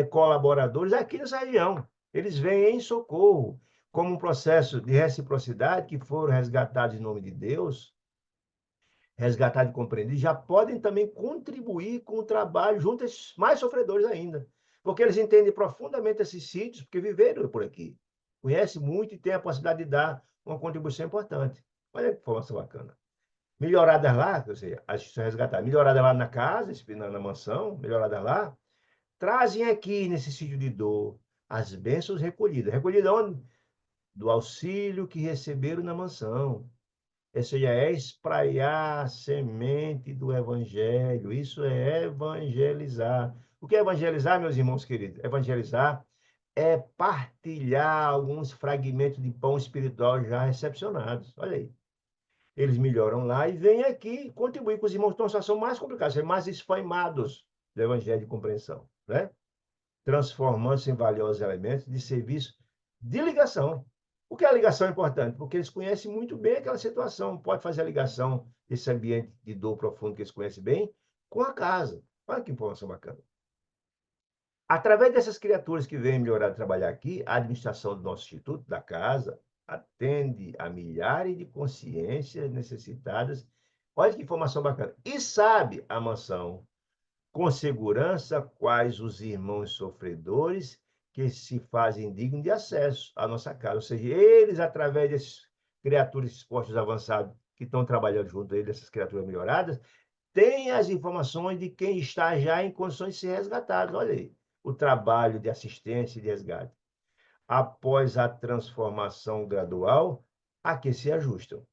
colaboradores aqui nessa região. Eles vêm em socorro, como um processo de reciprocidade, que foram resgatados em nome de Deus, resgatados e compreendidos, já podem também contribuir com o trabalho junto a esses mais sofredores ainda. Porque eles entendem profundamente esses sítios, porque viveram por aqui. Conhecem muito e têm a possibilidade de dar uma contribuição importante. Olha que informação bacana. Melhoradas lá, ou seja, as instituições resgatadas, melhoradas lá na casa, na mansão, melhoradas lá, trazem aqui, nesse sítio de dor, as bênçãos recolhidas. Recolhidas onde? Do auxílio que receberam na mansão. Ou seja, é espraiar a semente do evangelho. Isso é evangelizar. O que é evangelizar, meus irmãos queridos? Evangelizar é partilhar alguns fragmentos de pão espiritual já recepcionados. Olha aí. Eles melhoram lá e vêm aqui contribuir com os irmãos que estão em situação mais complicada, ser mais esfaimados do evangelho de compreensão, né? Transformando-se em valiosos elementos de serviço de ligação. Por que a ligação é importante? Porque eles conhecem muito bem aquela situação. Pode fazer a ligação desse ambiente de dor profundo que eles conhecem bem com a casa. Olha que informação bacana. Através dessas criaturas que vêm melhorar trabalhar aqui, a administração do nosso instituto, da casa, atende a milhares de consciências necessitadas. Olha que informação bacana. E sabe a mansão com segurança quais os irmãos sofredores que se fazem dignos de acesso à nossa casa. Ou seja, eles, através desses criaturas expostos avançados que estão trabalhando junto a eles, essas criaturas melhoradas, têm as informações de quem está já em condições de ser resgatado. Olha aí, o trabalho de assistência e de resgate. Após a transformação gradual, a que se ajustam. Ou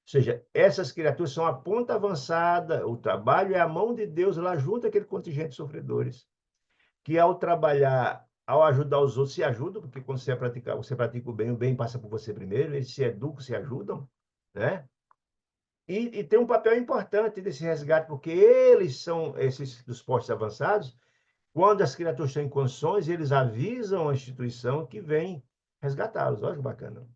seja, essas criaturas são a ponta avançada, o trabalho é a mão de Deus lá junto àquele contingente de sofredores, que ao trabalhar, ao ajudar os outros, se ajudam, porque quando você pratica o bem passa por você primeiro, eles se educam, se ajudam, né? E tem um papel importante desse resgate, porque eles são, esses dos postos avançados, quando as criaturas estão em condições, eles avisam a instituição que vem resgatá-los. Olha que bacana.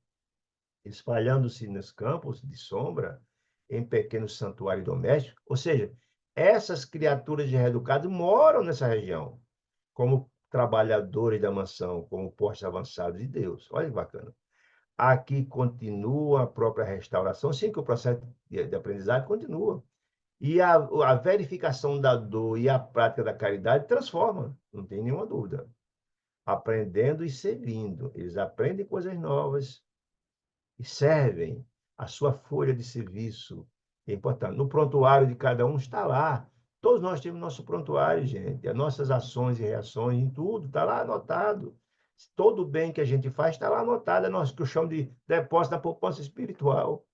Espalhando-se nos campos de sombra, em pequenos santuários domésticos. Ou seja, essas criaturas de reeducado moram nessa região, como trabalhadores da mansão, como postos avançados de Deus. Olha que bacana. Aqui continua a própria restauração, sim, que o processo de aprendizagem continua. E a verificação da dor e a prática da caridade transforma, não tem nenhuma dúvida. Aprendendo e servindo. Eles aprendem coisas novas e servem a sua folha de serviço. É importante. No prontuário de cada um está lá. Todos nós temos nosso prontuário, gente. As nossas ações e reações em tudo está lá anotado. Todo o bem que a gente faz está lá anotado. É nosso que eu chamo de depósito da poupança espiritual.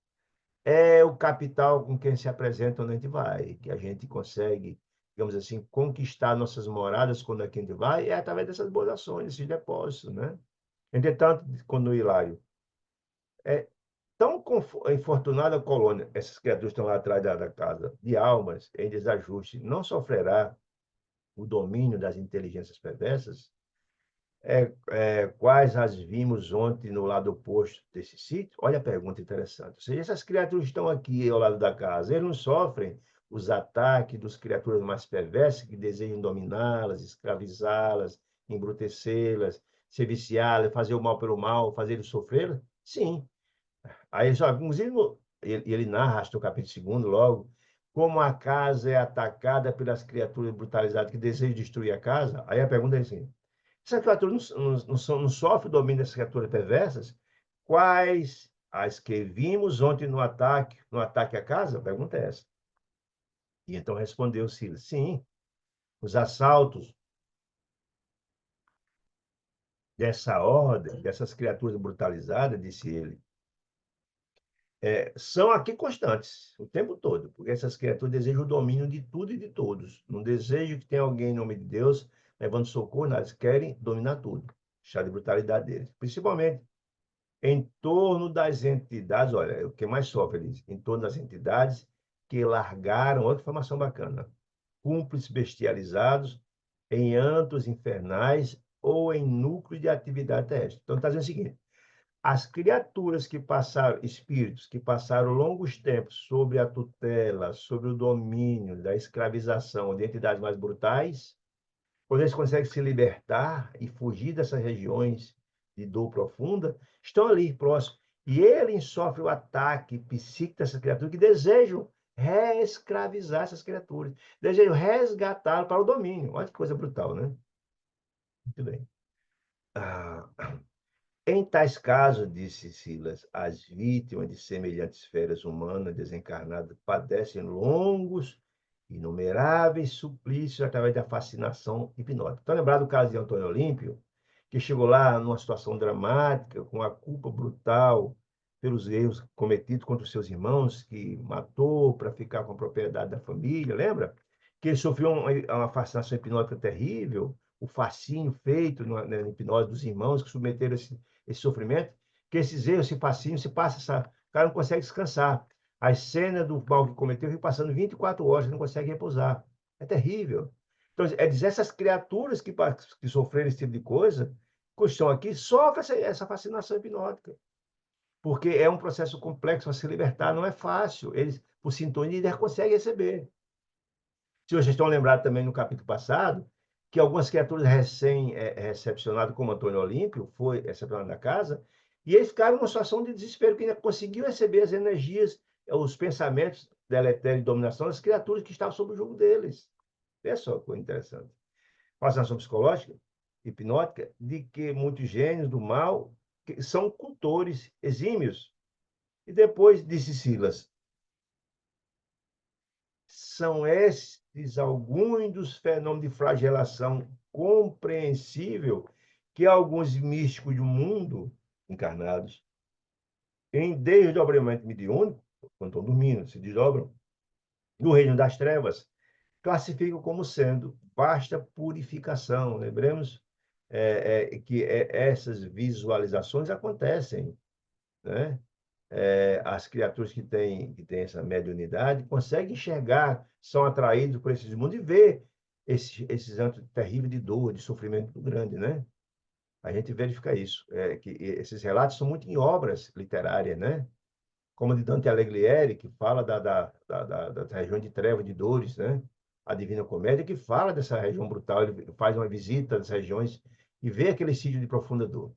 É o capital com quem se apresenta onde a gente vai, que a gente consegue, digamos assim, conquistar nossas moradas quando a gente vai, é através dessas boas ações, desses depósitos, né? Entretanto, quando o Hilário é tão infortunada a colônia, essas criaturas estão lá atrás da casa, de almas em desajuste, não sofrerá o domínio das inteligências perversas, quais as vimos ontem no lado oposto desse sítio? Olha a pergunta interessante. Ou seja, essas criaturas estão aqui ao lado da casa, eles não sofrem os ataques das criaturas mais perversas que desejam dominá-las, escravizá-las, embrutecê-las, se viciá-las, fazer o mal pelo mal, fazer eles sofrer? Sim. Aí, só, inclusive, ele narra, acho que no capítulo 2, logo, como a casa é atacada pelas criaturas brutalizadas que desejam destruir a casa. Aí a pergunta é assim: essas criaturas não sofrem o domínio dessas criaturas perversas? Quais as que vimos ontem no ataque à casa? A pergunta é essa. E então respondeu Silas: sim, os assaltos dessa ordem, dessas criaturas brutalizadas, disse ele, são aqui constantes, o tempo todo, porque essas criaturas desejam o domínio de tudo e de todos. Não desejam que tenha alguém em nome de Deus levando socorro, elas querem dominar tudo. Chá de brutalidade deles. Principalmente em torno das entidades, olha, o que mais sofre, eles, em torno das entidades que largaram, outra informação bacana, cúmplices bestializados em antros infernais ou em núcleos de atividade terrestre. Então, está dizendo o seguinte: as criaturas que passaram, espíritos que passaram longos tempos sob a tutela, sob o domínio da escravização de entidades mais brutais, quando eles conseguem se libertar e fugir dessas regiões de dor profunda, estão ali próximos. E eles sofrem o ataque psíquico dessas criaturas que desejam reescravizar essas criaturas, desejam resgatá-las para o domínio. Olha que coisa brutal, né? Muito bem. Ah, em tais casos, disse Silas, as vítimas de semelhantes feras humanas desencarnadas padecem longos, inumeráveis suplícios através da fascinação hipnótica. Então, lembrar do caso de Antônio Olímpio, que chegou lá numa situação dramática, com a culpa brutal pelos erros cometidos contra os seus irmãos, que matou para ficar com a propriedade da família, lembra? Que ele sofreu uma fascinação hipnótica terrível, o fascínio feito na hipnose dos irmãos que submeteram esse sofrimento, que esses erros, esse fascínio, se passa, o cara não consegue descansar. As cenas do mal que cometeu ficam passando 24 horas, não consegue repousar. É terrível. Então, é dizer, essas criaturas que sofreram esse tipo de coisa, que estão aqui, sofrem essa fascinação hipnótica. Porque é um processo complexo para se libertar, não é fácil. Eles, por sintonia, eles conseguem receber. Se vocês estão lembrados também no capítulo passado, que algumas criaturas recém-recepcionadas, como Antônio Olímpio, foi recepcionado na casa, E eles ficaram numa situação de desespero, que ainda conseguiam receber as energias, os pensamentos deletérios de dominação das criaturas que estavam sob o jugo deles. Olha só que coisa interessante. Fascinação psicológica, hipnótica, de que muitos gênios do mal são cultores exímios. E depois, disse Silas, são estes alguns dos fenômenos de flagelação compreensível que alguns místicos do mundo encarnados, em desdobramento mediúnico, quando estão dormindo, se desdobram, do reino das trevas, classificam como sendo vasta purificação. Lembremos que essas visualizações acontecem, né? As criaturas que têm essa mediunidade conseguem enxergar, são atraídos por esses mundos e ver esses atos terríveis de dor, de sofrimento muito grande, né? A gente verifica isso, que esses relatos são muito em obras literárias, né? Como de Dante Alighieri, que fala da região de trevas, de dores, né? A Divina Comédia, que fala dessa região brutal, ele faz uma visita às regiões e vê aquele sítio de profunda dor.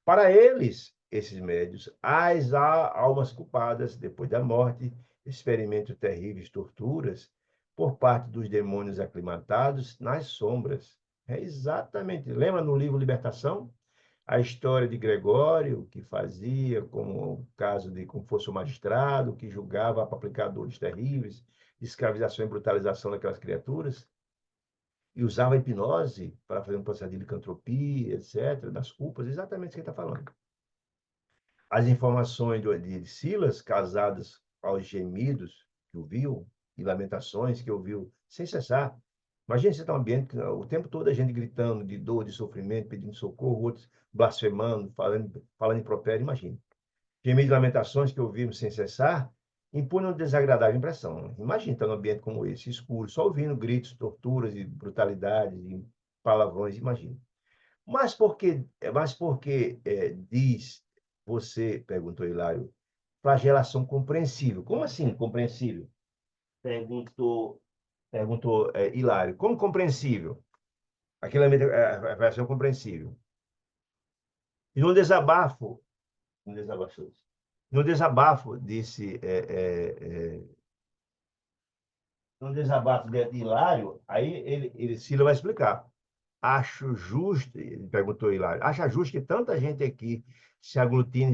Para eles, esses médios, as almas culpadas, depois da morte, experimentam terríveis torturas por parte dos demônios aclimatados nas sombras. É exatamente. Lembra no livro Libertação? A história de Gregório, que fazia como o caso de como fosse o magistrado, que julgava aplicadores terríveis, de escravização e brutalização daquelas criaturas, e usava a hipnose para fazer um processo de licantropia, etc., das culpas, exatamente o que ele está falando. As informações de Silas, casadas aos gemidos que ouviu, e lamentações que ouviu sem cessar. Imagina você estar num ambiente que o tempo todo a gente gritando de dor, de sofrimento, pedindo socorro, outros blasfemando, falando impropério, imagina. Gemidos e lamentações que ouvimos sem cessar impunham desagradável impressão. Imagina estar num ambiente como esse, escuro, só ouvindo gritos, torturas e brutalidades e palavrões, imagina. Mas por que diz você, perguntou Hilário, flagelação compreensível? Como assim compreensível? Perguntou, perguntou Hilário. Como compreensível? Aquilo é a versão compreensível. E no desabafo, disse, no desabafo de Hilário, aí Sila vai explicar. Acho justo, ele perguntou Hilário, acha justo que tanta gente aqui se aglutine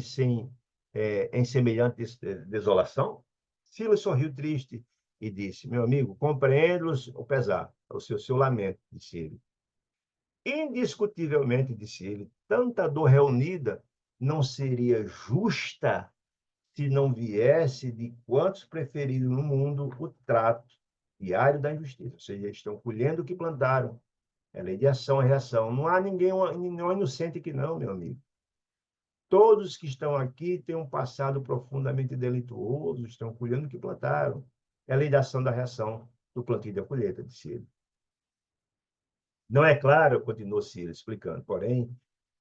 em semelhante desolação? Silas sorriu triste e disse, meu amigo, compreendo-os o pesar, o seu lamento, disse ele. Indiscutivelmente, disse ele, tanta dor reunida não seria justa se não viesse de quantos preferiram no mundo o trato diário da injustiça, ou seja, estão colhendo o que plantaram. É lei de ação e reação. Não há ninguém não é inocente que não, meu amigo. Todos que estão aqui têm um passado profundamente delituoso, estão colhendo o que plantaram. É a lei da ação e da reação do plantio e da colheita, disse ele. Não é claro, continuou Ciro explicando, porém,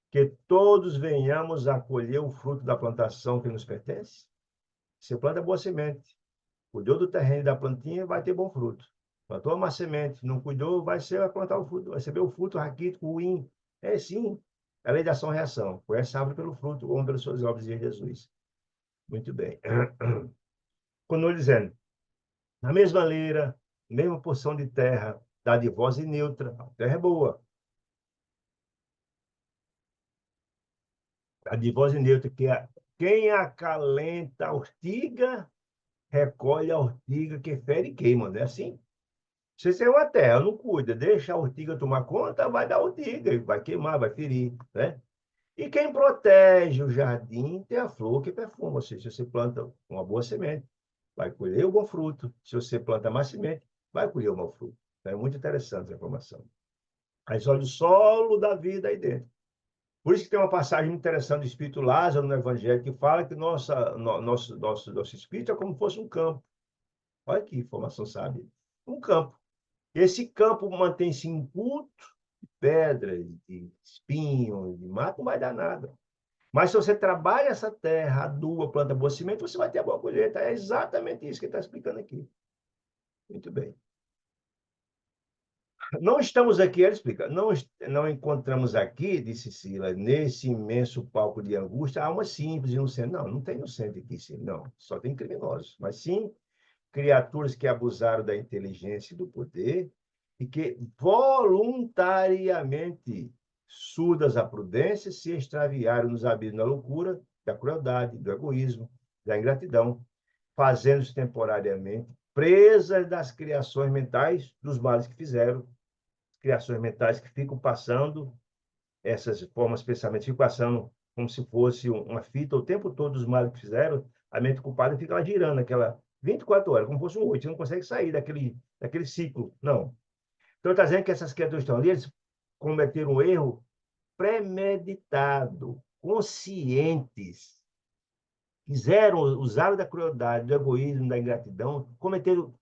que todos venhamos a colher o fruto da plantação que nos pertence? Você planta boa semente, cuidou do terreno e da plantinha, vai ter bom fruto. Plantou uma semente, não cuidou, vai plantar o fruto, vai receber o fruto raquítico, ruim. É sim, é a lei da ação e reação. Conhece a árvore pelo fruto, ou pelas suas obras, de Jesus. Muito bem. Continua dizendo, na mesma leira, mesma porção de terra, dadivosa e neutra, a terra é boa. Dadivosa e neutra, quem acalenta a ortiga, recolhe a ortiga que fere e queima, não é assim? Se você é uma terra, não cuida, deixa a ortiga tomar conta, vai dar ortiga, vai queimar, vai ferir, né? E quem protege o jardim tem a flor que perfuma. Ou seja, se você planta uma boa semente, vai colher o bom fruto. Se você planta mais semente, vai colher o bom fruto. É muito interessante essa informação. Aí olha o solo da vida aí dentro. Por isso que tem uma passagem muito interessante do Espírito Lázaro no Evangelho, que fala que nosso espírito é como se fosse um campo. Olha que informação sábia. Um campo. Esse campo mantém-se inculto de pedras, de espinhos, de mato, não vai dar nada. Mas se você trabalha essa terra, aduba, planta boa semente, você vai ter a boa colheita. É exatamente isso que ele está explicando aqui. Muito bem. Não estamos aqui, ele explica, não encontramos aqui, disse Sila, nesse imenso palco de angústia, alma simples, inocente. Não, não tem inocente aqui, sim, não. Só tem criminosos. Mas sim criaturas que abusaram da inteligência e do poder e que voluntariamente, surdas à prudência, se extraviaram nos abismos da loucura, da crueldade, do egoísmo, da ingratidão, fazendo-se temporariamente presas das criações mentais dos males que fizeram, criações mentais que ficam passando, essas formas de pensamento ficam passando como se fosse uma fita o tempo todo dos males que fizeram, a mente culpada fica lá girando aquela 24 horas, como se fosse um 8, você não consegue sair daquele ciclo, não. Então, está dizendo que essas criaturas estão ali, eles cometeram um erro premeditado, conscientes, fizeram, usaram da crueldade, do egoísmo, da ingratidão, cometeram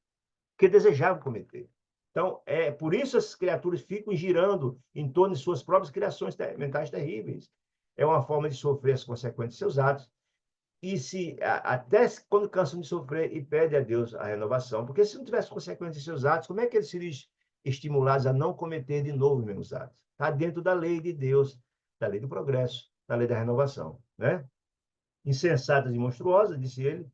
que desejavam cometer. Então, é por isso essas criaturas ficam girando em torno de suas próprias criações mentais terríveis. É uma forma de sofrer as consequências de seus atos. E se até quando cansam de sofrer e pedem a Deus a renovação, porque se não tivesse consequências de seus atos, como é que eles seriam estimulados a não cometer de novo os mesmos atos? Está dentro da lei de Deus, da lei do progresso, da lei da renovação, né? Insensatas e monstruosas, disse ele,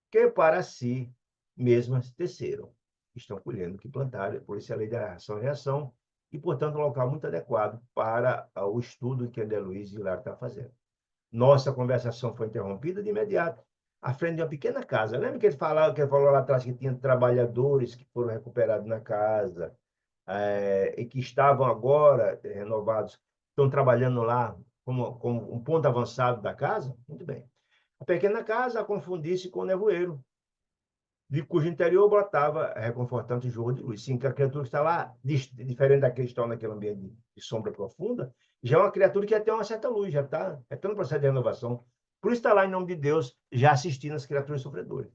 que para si mesmas teceram. Estão colhendo o que plantaram, por isso a lei da ação e reação, e, portanto, um local muito adequado para o estudo que André Luiz Vilar está fazendo. Nossa conversação foi interrompida de imediato, à frente de uma pequena casa. Lembra que ele falou lá atrás que tinha trabalhadores que foram recuperados na casa, e que estavam agora renovados, estão trabalhando lá como um ponto avançado da casa? Muito bem. A pequena casa a confundir-se com o nevoeiro, de cujo interior brotava reconfortante jorro de luz. Sim, que a criatura que está lá, diferente daquele que estão naquele ambiente de sombra profunda, já é uma criatura que já tem uma certa luz, já está no processo de renovação. Por isso está lá, em nome de Deus, já assistindo as criaturas sofredoras.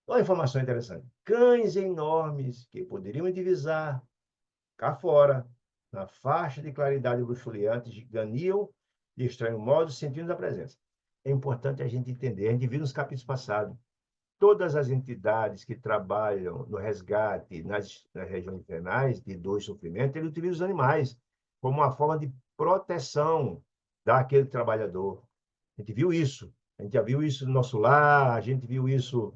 Olha a informação interessante. Cães enormes que poderiam divisar cá fora, na faixa de claridade bruxuleante, ganiam de estranho modo, sentindo a presença. É importante a gente entender. A gente viu nos capítulos passados todas as entidades que trabalham no resgate nas regiões infernais de dor e sofrimento, ele utiliza os animais como uma forma de proteção daquele trabalhador. A gente viu isso. A gente já viu isso no nosso lar, a gente viu isso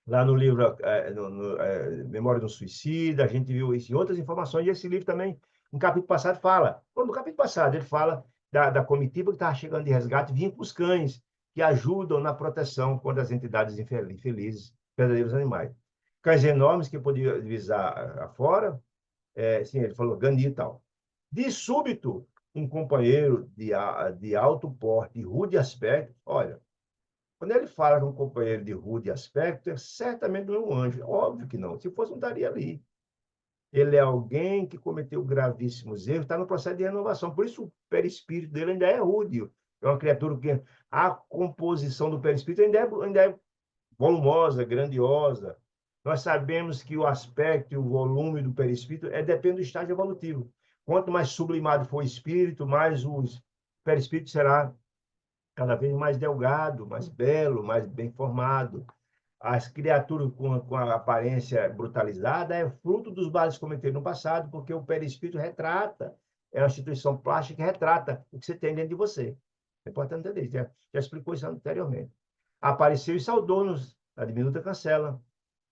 lá no livro Memória do Suicida, a gente viu isso em outras informações, e esse livro também, no capítulo passado, fala. No capítulo passado, ele fala da comitiva que estava chegando de resgate, vinha com os cães, que ajudam na proteção contra as entidades infelizes, verdadeiros animais. Cães enormes que podiam divisar afora, sim, ele falou Gandhi e tal. De súbito, um companheiro de alto porte e rude aspecto, olha, quando ele fala com um companheiro de rude aspecto, certamente não é um anjo. Óbvio que não. Se fosse, não estaria ali. Ele é alguém que cometeu gravíssimos erros, está no processo de renovação. Por isso, o perispírito dele ainda é rude. É uma criatura que a composição do perispírito ainda é volumosa, grandiosa. Nós sabemos que o aspecto e o volume do perispírito depende do estágio evolutivo. Quanto mais sublimado for o espírito, mais o perispírito será cada vez mais delgado, mais belo, mais bem formado. As criaturas com a aparência brutalizada é fruto dos males cometidos no passado, porque o perispírito retrata, é uma instituição plástica que retrata o que você tem dentro de você. É importante entender isso, já explicou isso anteriormente. Apareceu e saudou-nos a diminuta cancela,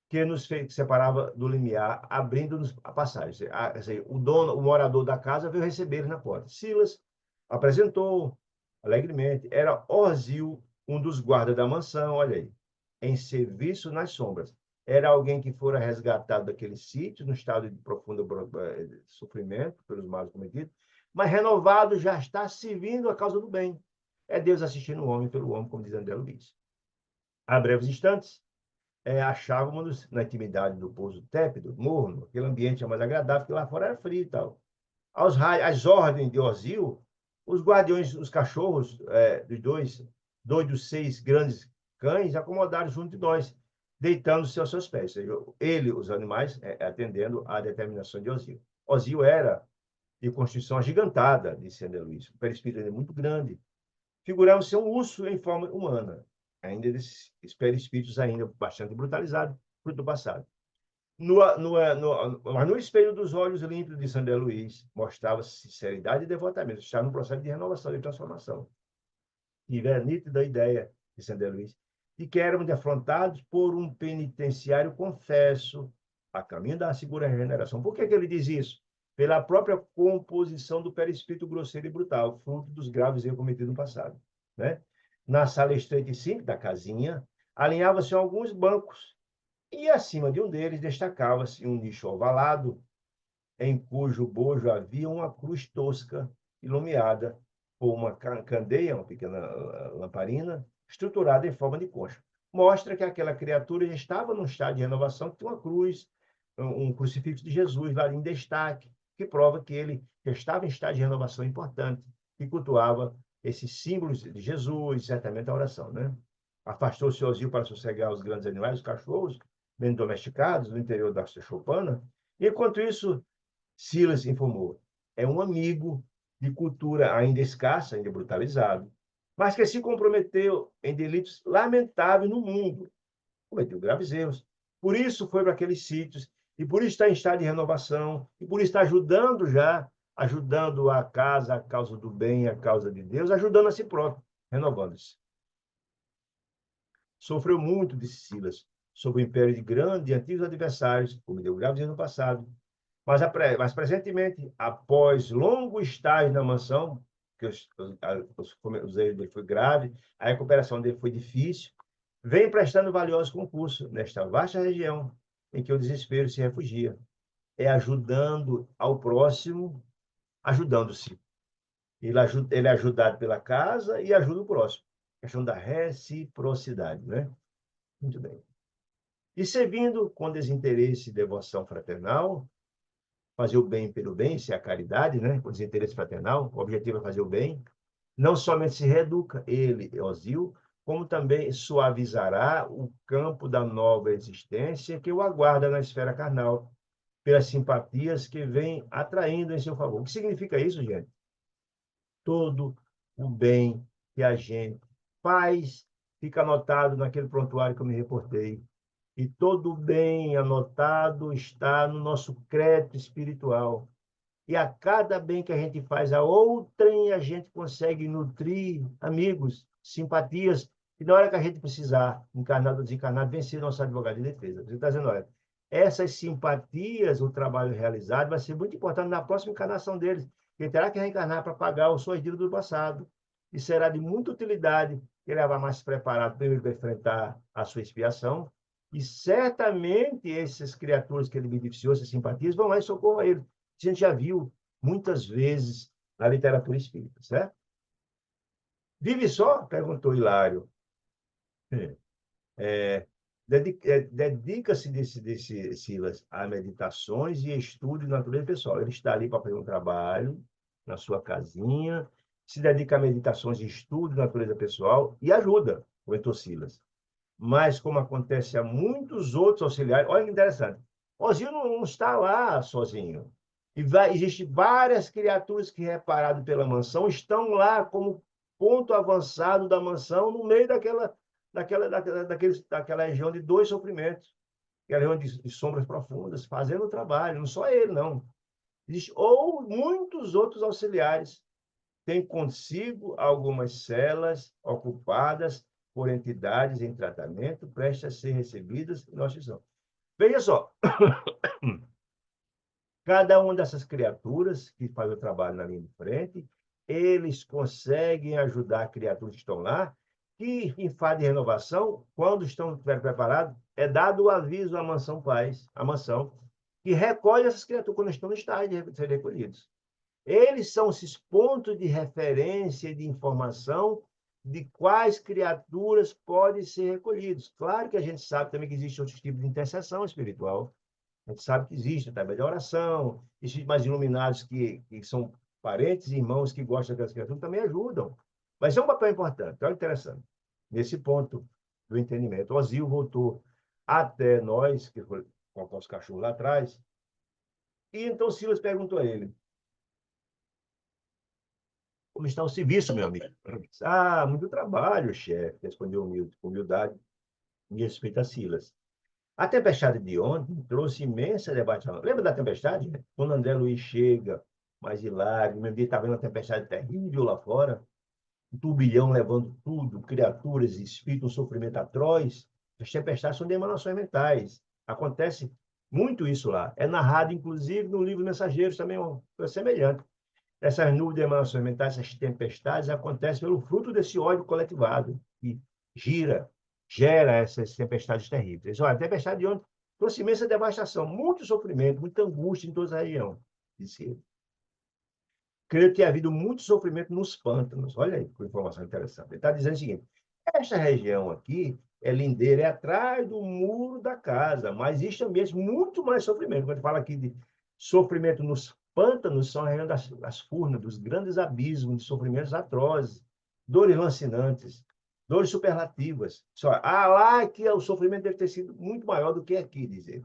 que nos separava do limiar, abrindo-nos a passagem. O dono, o morador da casa veio receber ele na porta. Silas apresentou alegremente. Era Orzil, um dos guardas da mansão, olha aí, em serviço nas sombras. Era alguém que fora resgatado daquele sítio, no estado de profundo sofrimento pelos males cometidos, mas renovado já está servindo a causa do bem. É Deus assistindo o homem pelo homem, como diz André Luiz. Há breves instantes, achávamos na intimidade do pouso tépido, morno, aquele ambiente mais agradável, que lá fora era frio e tal. Às ordens de Ozil, os guardiões, os cachorros dois dos 6 grandes cães, acomodaram junto de nós, deitando-se aos seus pés. Ou seja, ele, os animais, atendendo à determinação de Ozil. Ozil era de constituição agigantada, disse André Luiz. O perispírito era muito grande. Figurava ser um urso em forma humana, ainda desses perispíritos ainda bastante brutalizados, fruto do passado. Mas no espelho dos olhos límpidos de Sandé Luiz, mostrava sinceridade e devotamento. Está no processo de renovação e transformação. Tive a nítida ideia de Sandé Luiz de que éramos afrontados por um penitenciário confesso, a caminho da segura regeneração. Por que ele diz isso? Pela própria composição do perispírito grosseiro e brutal, fruto dos graves erros cometidos no passado. Né? Na sala estreita e simples da casinha, alinhavam-se alguns bancos, e acima de um deles destacava-se um nicho ovalado, em cujo bojo havia uma cruz tosca, iluminada por uma candeia, uma pequena lamparina, estruturada em forma de concha. Mostra que aquela criatura já estava num estado de renovação, que tinha uma cruz, um crucifixo de Jesus lá em destaque, que prova que ele já estava em estado de renovação importante, e cultuava esses símbolos de Jesus, certamente a oração, né? Afastou-se Osío para sossegar os grandes animais, os cachorros, bem domesticados, no interior da choupana. E, enquanto isso, Silas informou, é um amigo de cultura ainda escassa, ainda brutalizado, mas que se comprometeu em delitos lamentáveis no mundo, cometeu graves erros. Por isso foi para aqueles sítios, e por isso está em estado de renovação, e por isso está ajudando a casa, a causa do bem, a causa de Deus, ajudando a si próprio, renovando-se. Sofreu muito, disse Silas, sob o império de grandes e antigos adversários, cometeu graves erros no passado, mas presentemente, após longo estágio na mansão, que os erros dele foi grave, a recuperação dele foi difícil, vem prestando valiosos concursos nesta vasta região em que o desespero se refugia. É ajudando ao próximo, ajudando-se. Ele é ajudado pela casa e ajuda o próximo. A questão da reciprocidade, né? Muito bem. E servindo com desinteresse e devoção fraternal, fazer o bem pelo bem, isso é a caridade, né? O desinteresse fraternal, o objetivo é fazer o bem. Não somente se reeduca ele, Osío, como também suavizará o campo da nova existência que o aguarda na esfera carnal, pelas simpatias que vem atraindo em seu favor. O que significa isso, gente? Todo o bem que a gente faz fica anotado naquele prontuário que eu me reportei. E todo o bem anotado está no nosso crédito espiritual. E a cada bem que a gente faz a outrem, a gente consegue nutrir amigos, simpatias, e na hora que a gente precisar, encarnado ou desencarnado, vencer nosso advogado de defesa. Você está dizendo, olha, essas simpatias, o trabalho realizado, vai ser muito importante na próxima encarnação deles. Ele terá que reencarnar para pagar os suas dívidas do passado. E será de muita utilidade que ele vai mais preparado primeiro para enfrentar a sua expiação. E certamente essas criaturas que ele beneficiou, essas simpatias, vão lá e socorram a ele. A gente já viu muitas vezes na literatura espírita, certo? Vive só? Perguntou Hilário. É, dedica-se desse Silas a meditações e estudo de natureza pessoal. Ele está ali para fazer um trabalho na sua casinha, se dedica a meditações e estudo de natureza pessoal e ajuda, comentou Silas. Mas, como acontece a muitos outros auxiliares, olha que interessante, Osírio não está lá sozinho. Existem várias criaturas que, reparado pela mansão, estão lá como ponto avançado da mansão, no meio daquela região de dois sofrimentos, aquela região de sombras profundas, fazendo o trabalho, não só ele, não. Ou muitos outros auxiliares têm consigo algumas celas ocupadas por entidades em tratamento, prestes a ser recebidas em nossa missão. Veja só, cada uma dessas criaturas que faz o trabalho na linha de frente, eles conseguem ajudar criaturas que estão lá, que em fase de renovação, quando estão preparados, é dado o aviso à Mansão Paz, à mansão, que recolhe essas criaturas quando estão no estágio de serem recolhidos. Eles são esses pontos de referência e de informação de quais criaturas podem ser recolhidos. Claro que a gente sabe também que existe outros tipos de intercessão espiritual. A gente sabe que existe através da oração, existem mais iluminados que são parentes e irmãos que gostam daquelas criaturas, também ajudam. Mas é um papel importante, olha interessante. Nesse ponto do entendimento. O Osío voltou até nós, que foi com os cachorros lá atrás, e então Silas perguntou a ele: como está o serviço, meu amigo? Ah, muito trabalho, chefe, respondeu humilde, com humildade e respeito a Silas. A tempestade de ontem trouxe imensa debate. Lembra da tempestade? Quando André Luiz chega, mais hilário, mesmo dia estava vendo uma tempestade terrível lá fora, um turbilhão levando tudo, criaturas, espíritos, um sofrimento atroz. As tempestades são de emanações mentais. Acontece muito isso lá. É narrado, inclusive, no livro Mensageiros, também uma coisa semelhante. Essas nuvens de emanações mentais, essas tempestades, acontecem pelo fruto desse ódio coletivado, que gira, gera essas tempestades terríveis. Olha, a tempestade de ontem trouxe imensa devastação, muito sofrimento, muita angústia em toda a região, disse ele. Creio que tenha havido muito sofrimento nos pântanos. Olha aí, que informação interessante. Ele está dizendo o seguinte: esta região aqui é lindeira, é atrás do muro da casa, mas existe também muito mais sofrimento. Quando ele fala aqui de sofrimento nos pântanos, são a região das furnas, dos grandes abismos de sofrimentos atrozes, dores lancinantes, dores superlativas. Só, lá é que o sofrimento deve ter sido muito maior do que aqui, diz ele.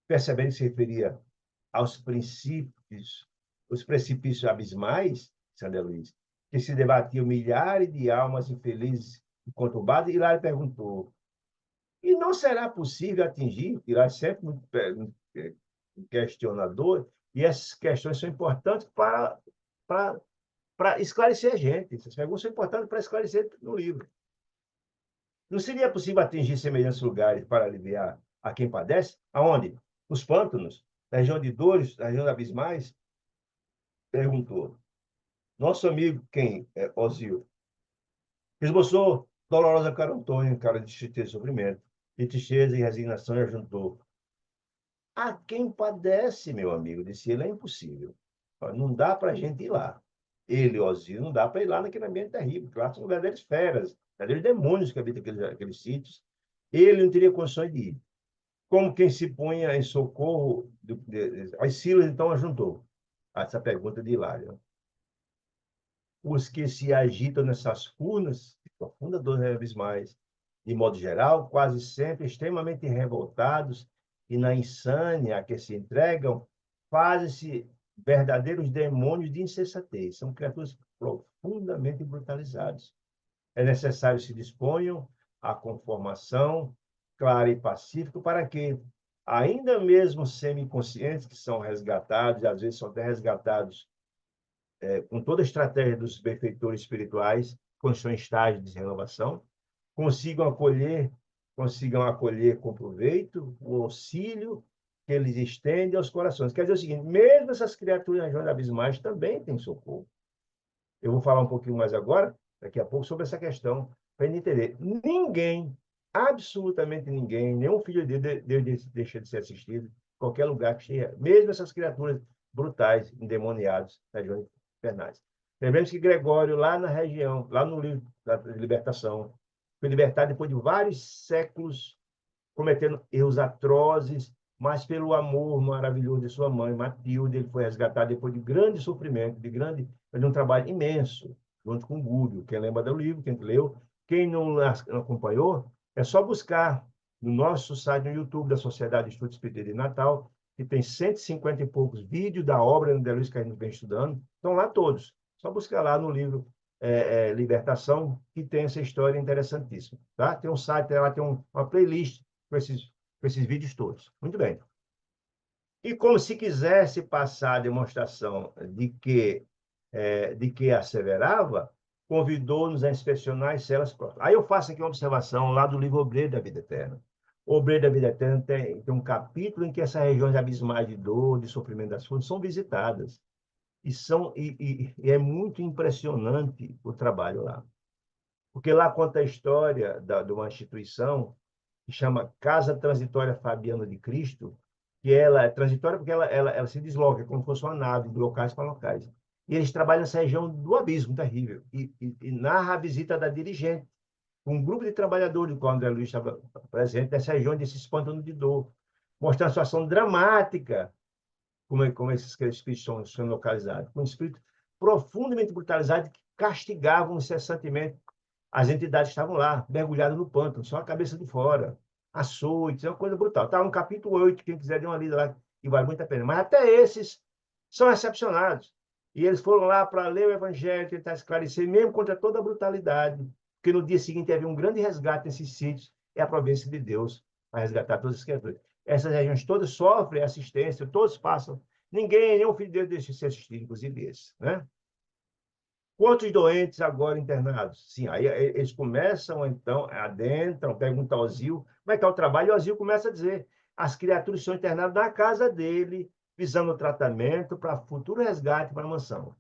Percebendo que se referia aos princípios, os precipícios abismais, Sandra Luiz, que se debatiam milhares de almas infelizes e conturbadas, e lá ele perguntou: e não será possível atingir? E lá é sempre muito questionador, e essas questões são importantes para esclarecer a gente. Essas perguntas são importantes para esclarecer no livro. Não seria possível atingir semelhantes lugares para aliviar a quem padece? Aonde? Nos pântanos, na região de dores, na região abismais? Perguntou. Nosso amigo, quem? Ozil. Esboçou dolorosa cara Antônio, cara de tristeza e sofrimento, de tristeza e resignação, e ajuntou. A quem padece, meu amigo, disse ele, é impossível. Não dá para a gente ir lá. Ele, Ozil, não dá para ir lá naquele ambiente terrível, porque lá são verdadeiras feras, verdadeiros demônios que habitam aqueles sítios. Ele não teria condições de ir. Como quem se punha em socorro, as Silas então ajuntou. Essa pergunta de Hilário. Os que se agitam nessas furnas, profundas dores abismais, de modo geral, quase sempre extremamente revoltados e na insânia a que se entregam, fazem-se verdadeiros demônios de insensatez. São criaturas profundamente brutalizadas. É necessário se disponham à conformação clara e pacífica para que, ainda mesmo semiconscientes, que são resgatados, e às vezes são até resgatados com toda a estratégia dos benfeitores espirituais, quando estão em estágio de renovação, consigam acolher com proveito o auxílio que eles estendem aos corações. Quer dizer o seguinte, mesmo essas criaturas nas regiões abismais também têm socorro. Eu vou falar um pouquinho mais agora, daqui a pouco, sobre essa questão, para a gente entender. Ninguém, absolutamente ninguém, nenhum filho de Deus deixa de ser assistido, em qualquer lugar que esteja, mesmo essas criaturas brutais, endemoniadas, nas regiões infernais. Lembremos que Gregório, lá na região, lá no livro da libertação, foi libertado depois de vários séculos cometendo erros atrozes, mas pelo amor maravilhoso de sua mãe, Matilde, ele foi resgatado depois de grande sofrimento, de um trabalho imenso, junto com Gúlio. Quem lembra do livro, quem leu, quem não acompanhou, é só buscar no nosso site, no YouTube da Sociedade de Estudos Espíritas de Natal, que tem 150 e poucos vídeos da obra André Luiz que a gente vem estudando, estão lá todos. Só buscar lá no livro Libertação, que tem essa história interessantíssima. Tá? Tem um site, lá tem uma playlist com esses vídeos todos. Muito bem. E como se quisesse passar a demonstração de que asseverava, convidou-nos a inspecionar as celas próximas. Aí eu faço aqui uma observação lá do livro Obreiro da Vida Eterna. O Obreiro da Vida Eterna tem um capítulo em que essas regiões abismais de dor, de sofrimento das fontes, são visitadas. E é muito impressionante o trabalho lá. Porque lá conta a história de uma instituição que chama Casa Transitória Fabiana de Cristo, que ela é transitória porque ela se desloca, como se fosse uma nave, de locais para locais. E eles trabalham nessa região do abismo terrível. E narra a visita da dirigente, um grupo de trabalhadores, do qual André Luiz estava presente, nessa região desse espantando de dor, mostrando a situação dramática, como esses espíritos são localizados, com um espírito profundamente brutalizado que castigavam incessantemente as entidades estavam lá, mergulhadas no pântano, só a cabeça de fora, açoites, é uma coisa brutal. Está no capítulo 8, quem quiser dar uma lida lá, que vale muito a pena. Mas até esses são excepcionados. E eles foram lá para ler o Evangelho, tentar esclarecer, mesmo contra toda a brutalidade, porque no dia seguinte havia um grande resgate nesses sítios, é a providência de Deus. para resgatar todas as criaturas. Essas regiões todas sofrem assistência, todos passam. Ninguém, nenhum filho de Deus deixa de ser assistido, inclusive esse, né? Quantos doentes agora internados? Sim, aí eles começam, então, adentram, perguntam ao asilo, como é que é o trabalho? E o asilo começa a dizer, as criaturas são internadas na casa dele, visando o tratamento para futuro resgate para a mansão.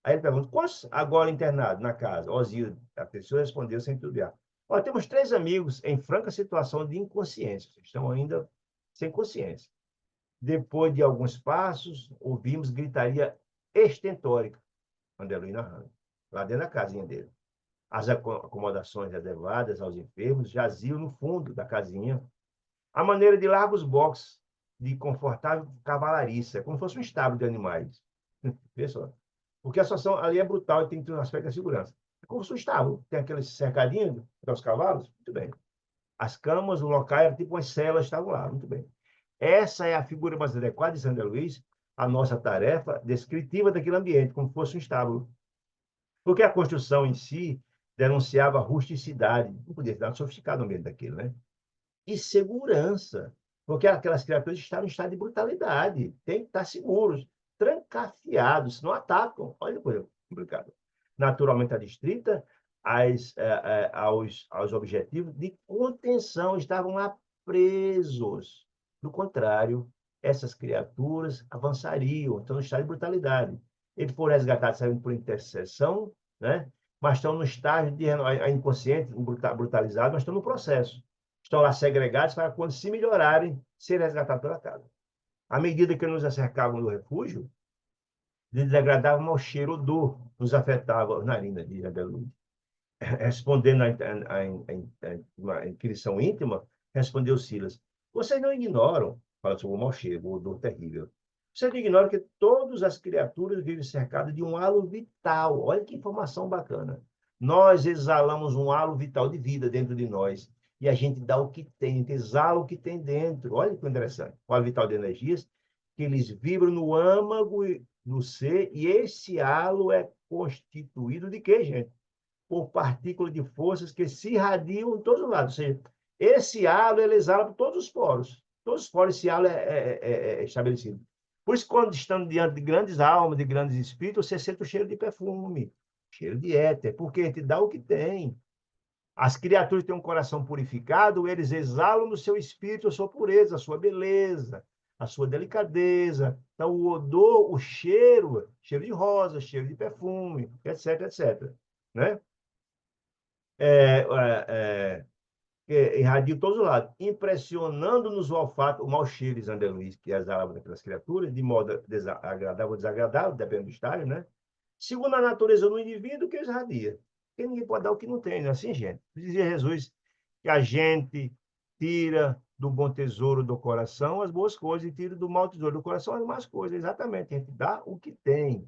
Aí ele pergunta, quantos agora internados na casa? O asilo, a pessoa respondeu sem titubear. Olha, temos 3 amigos em franca situação de inconsciência, estão ainda sem consciência. Depois de alguns passos, ouvimos gritaria estentórica, André narrando, lá dentro da casinha dele. As acomodações reservadas aos enfermos jaziam no fundo da casinha, à maneira de largos boxes de confortável cavalariça, como se fosse um estábulo de animais. Pessoal, porque a situação ali é brutal e tem um aspecto da segurança. É como se fosse um estábulo, tem aquele cercadinho para os cavalos, muito bem. As camas, o local era tipo umas celas, estavam lá, muito bem. Essa é a figura mais adequada de Sandra Luiz, a nossa tarefa descritiva daquele ambiente, como se fosse um estábulo. Porque a construção em si denunciava a rusticidade, não podia estar sofisticado no meio daquilo, né? E segurança, porque aquelas criaturas estavam em estado de brutalidade, tem que estar seguros, trancafiados, não atacam. Olha que coisa complicada. Naturalmente adstrita aos objetivos de contenção, estavam lá presos. Do contrário, essas criaturas avançariam, estão no estado de brutalidade. Eles foram resgatados, sabendo, por intercessão, né? Mas estão no estágio de inconsciente, brutalizado, mas estão no processo. Estão lá segregados para, quando se melhorarem, serem resgatados pela casa. À medida que nos acercavam do refúgio, desagradava um mau cheiro, odor, nos afetava as narinas de Isabel Luiz. Respondendo à inquirição íntima, respondeu Silas: vocês não ignoram, fala sobre o mau cheiro, o odor terrível. Vocês não ignoram que todas as criaturas vivem cercadas de um halo vital. Olha que informação bacana. Nós exalamos um halo vital de vida dentro de nós. E a gente dá o que tem, a gente exala o que tem dentro. Olha que interessante. O halo vital de energias, que eles vibram no âmago do ser, e esse halo é constituído de quê, gente? Por partículas de forças que se irradiam em todos os lados. Ou seja, esse halo ele exala por todos os poros. Todos os poros, esse halo é estabelecido. Por isso, quando estamos diante de grandes almas, de grandes espíritos, você sente o cheiro de perfume, cheiro de éter, porque a gente dá o que tem. As criaturas têm um coração purificado, eles exalam no seu espírito a sua pureza, a sua beleza, a sua delicadeza. Então, o odor, o cheiro, cheiro de rosa, cheiro de perfume, etc, etc. Né? É, é, irradia todos os lados, impressionando-nos o olfato, o mau cheiro de André Luiz, que exalava daquelas criaturas, de modo agradável ou desagradável, dependendo do estágio, né? Segundo a natureza do indivíduo, que irradia. Porque ninguém pode dar o que não tem, não é assim, gente? Dizia Jesus que a gente tira do bom tesouro do coração as boas coisas e tira do mau tesouro do coração as más coisas. Exatamente, a gente dá o que tem.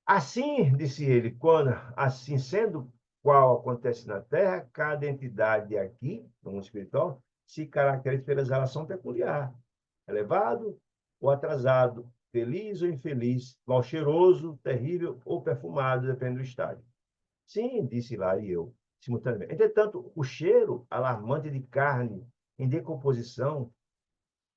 Assim, disse ele, quando, assim sendo, qual acontece na Terra, cada entidade aqui, no mundo espiritual, se caracteriza pela exalação peculiar, elevado ou atrasado, feliz ou infeliz, mal cheiroso, terrível ou perfumado, depende do estágio. Sim, disse lá e eu, simultaneamente. Entretanto, o cheiro alarmante de carne em decomposição,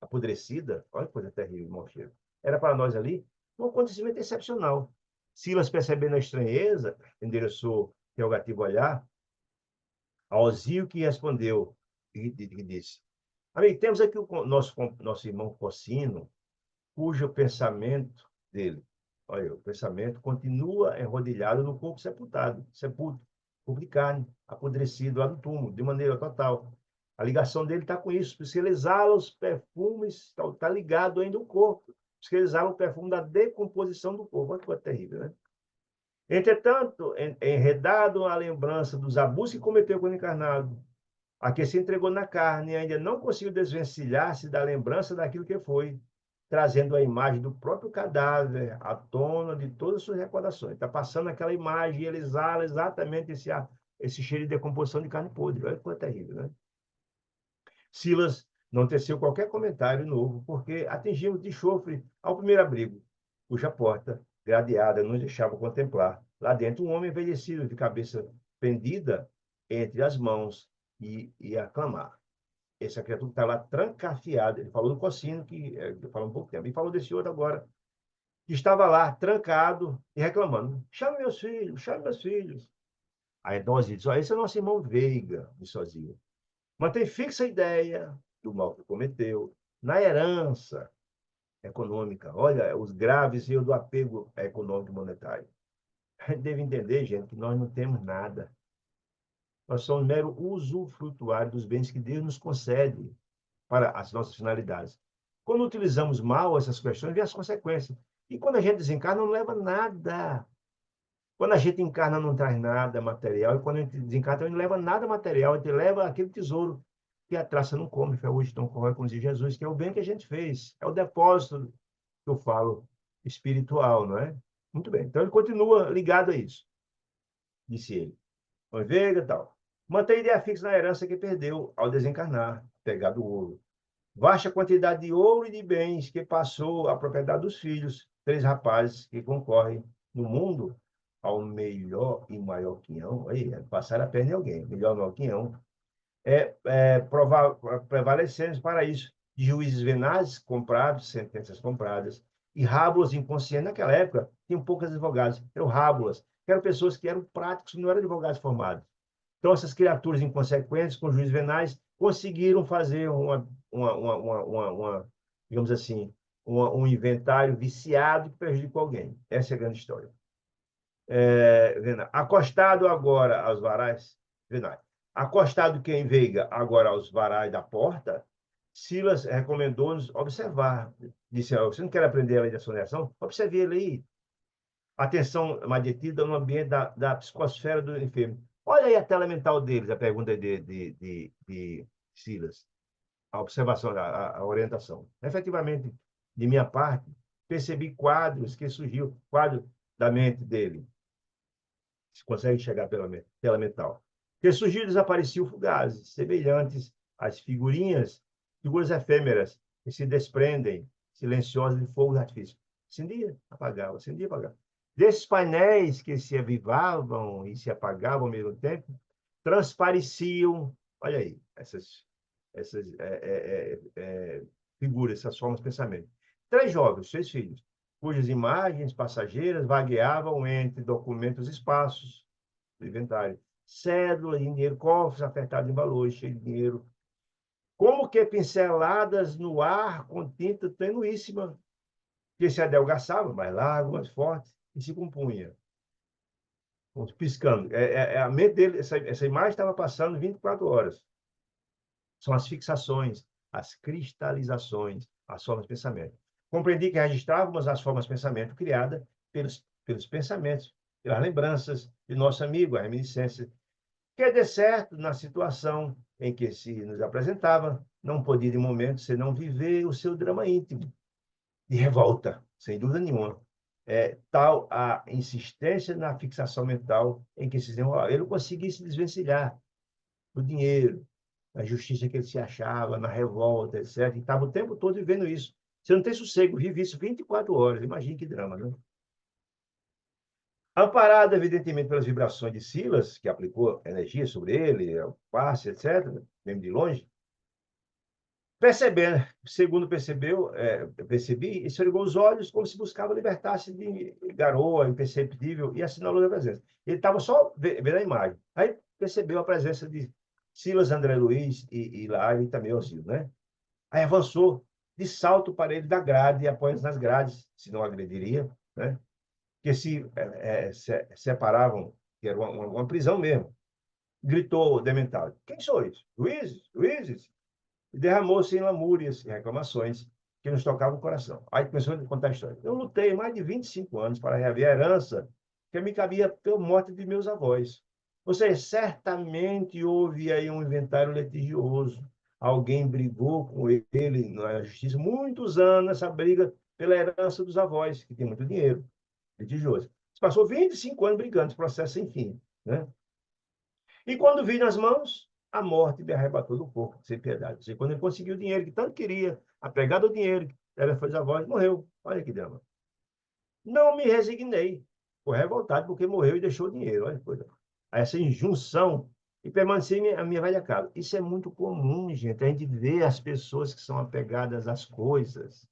apodrecida, olha que coisa terrível, mau cheiro, era para nós ali um acontecimento excepcional. Silas, percebendo a estranheza, endereçou interrogativo olhar ao Zio, que respondeu e disse: amigo, temos aqui o nosso irmão Cocino, cujo pensamento dele, olha, o pensamento continua enrodilhado no corpo sepulto, corpo de carne, apodrecido lá do túmulo, de maneira total. A ligação dele está com isso, porque ele exala os perfumes, está ligado ainda ao corpo, porque ele exala o perfume da decomposição do corpo. Olha que coisa terrível, né? Entretanto, enredado a lembrança dos abusos que cometeu quando encarnado, a que se entregou na carne, ainda não conseguiu desvencilhar-se da lembrança daquilo que foi, trazendo a imagem do próprio cadáver à tona de todas as suas recordações. Está passando aquela imagem e ele exala exatamente esse cheiro de decomposição de carne podre. Olha que coisa terrível, né? Silas não teceu qualquer comentário novo, porque atingimos de chofre ao primeiro abrigo, cuja porta, gradeada, nos deixava contemplar. Lá dentro, um homem envelhecido, de cabeça pendida entre as mãos, e ia clamar. Essa criatura está lá trancafiada. Ele falou do Cocino, que falou um pouco tempo. E falou desse outro agora, que estava lá, trancado e reclamando. Chame meus filhos, chame meus filhos. Aí então ele disse, esse é o nosso irmão Veiga, de sozinho. Mantém fixa a ideia do mal que cometeu na herança econômica. Olha, os graves erros do apego econômico e monetário. A gente deve entender, gente, que nós não temos nada. Nós somos mero usufrutuário dos bens que Deus nos concede para as nossas finalidades. Quando utilizamos mal essas questões, vem as consequências. E quando a gente desencarna, não leva nada. Quando a gente encarna, não traz nada material. E quando a gente desencarna, não leva nada material. A gente leva aquele tesouro que a traça não come, ferrugem não corrói, como diz Jesus, que é o bem que a gente fez. É o depósito que eu falo espiritual, não é? Muito bem. Então, ele continua ligado a isso, disse ele. Veiga e tal. Mantém ideia fixa na herança que perdeu ao desencarnar, pegado o ouro. Vasta quantidade de ouro e de bens que passou à propriedade dos filhos, três rapazes que concorrem no mundo ao melhor e maior quinhão. Aí, passaram a perna em alguém, melhor e maior quinhão. Prevalecendo para isso de juízes venazes comprados, sentenças compradas, e rábulas inconscientes. Naquela época, tinham poucos advogados, eram rábulas, eram pessoas que eram práticos, não eram advogados formados. Então, essas criaturas inconsequentes, com juízes venais, conseguiram fazer digamos assim, um inventário viciado que prejudicou alguém. Essa é a grande história. Acostado agora aos varais, venais. Acostado quem Veiga agora aos varais da porta, Silas recomendou-nos observar. Disse, você não quer aprender a lei da soneração? Observe ele aí. Atenção mais detida no ambiente da psicosfera do enfermo. Olha aí a tela mental deles, a pergunta de Silas, a observação, a orientação. Efetivamente, de minha parte, percebi quadros que surgiu, quadro da mente dele. Se consegue chegar pela tela mental. Que surgiu e desapareciam fugazes, semelhantes às figuras efêmeras que se desprendem, silenciosas de fogo de artifício. Acendia, apagava. Desses painéis que se avivavam e se apagavam ao mesmo tempo, transpareciam, olha aí, essas figuras, essas formas de pensamento. Três jovens, 6 filhos, cujas imagens passageiras vagueavam entre documentos e espaços do inventário. Cédula, dinheiro, cofres apertados em valores, cheio de dinheiro. Como que pinceladas no ar com tinta tenuíssima, que se adelgaçava, mais largo, mais forte, e se compunha. Piscando. A mente dele, essa imagem estava passando 24 horas. São as fixações, as cristalizações, as formas de pensamento. Compreendi que registrávamos as formas de pensamento criadas pelos pensamentos, pelas lembranças de nosso amigo, a reminiscência, que de certo, na situação em que se nos apresentava, não podia de momento senão viver o seu drama íntimo, de revolta, sem dúvida nenhuma. Tal a insistência na fixação mental em que se desenrolava. Ele não conseguia se desvencilhar do dinheiro, na justiça que ele se achava, na revolta, etc. E estava o tempo todo vivendo isso. Você não tem sossego, vive isso 24 horas. Imagina que drama, né? Amparado, evidentemente, pelas vibrações de Silas, que aplicou energia sobre ele, o passe, etc., mesmo de longe, percebendo, segundo percebi, esfregou os olhos como se buscava libertar-se de garoa imperceptível e assinalou a presença. Ele estava só vendo a imagem. Aí percebeu a presença de Silas, André Luiz e lá e também Osílio, né? Aí avançou de salto para ele da grade e apoia-se nas grades, se não agrediria, né? Que se separavam, que era uma prisão mesmo. Gritou dementado: quem sois? Luizes? Luizes? E derramou-se em lamúrias e reclamações que nos tocavam o coração. Aí começou a contar a história. Eu lutei mais de 25 anos para reaver a herança que me cabia pela morte de meus avós. Ou seja, certamente houve aí um inventário litigioso. Alguém brigou com ele na justiça muitos anos, essa briga pela herança dos avós, que tem muito dinheiro, litigioso. Passou 25 anos brigando, esse processo sem fim, né? E quando vi nas mãos, a morte me arrebatou do corpo, sem piedade. E quando ele conseguiu o dinheiro que tanto queria, apegado ao dinheiro, ela foi a voz, morreu. Olha que drama. Não me resignei. Foi revoltado porque morreu e deixou o dinheiro. Olha que coisa. Essa injunção e permaneci em minha velha casa. Isso é muito comum, gente. A gente vê as pessoas que são apegadas às coisas,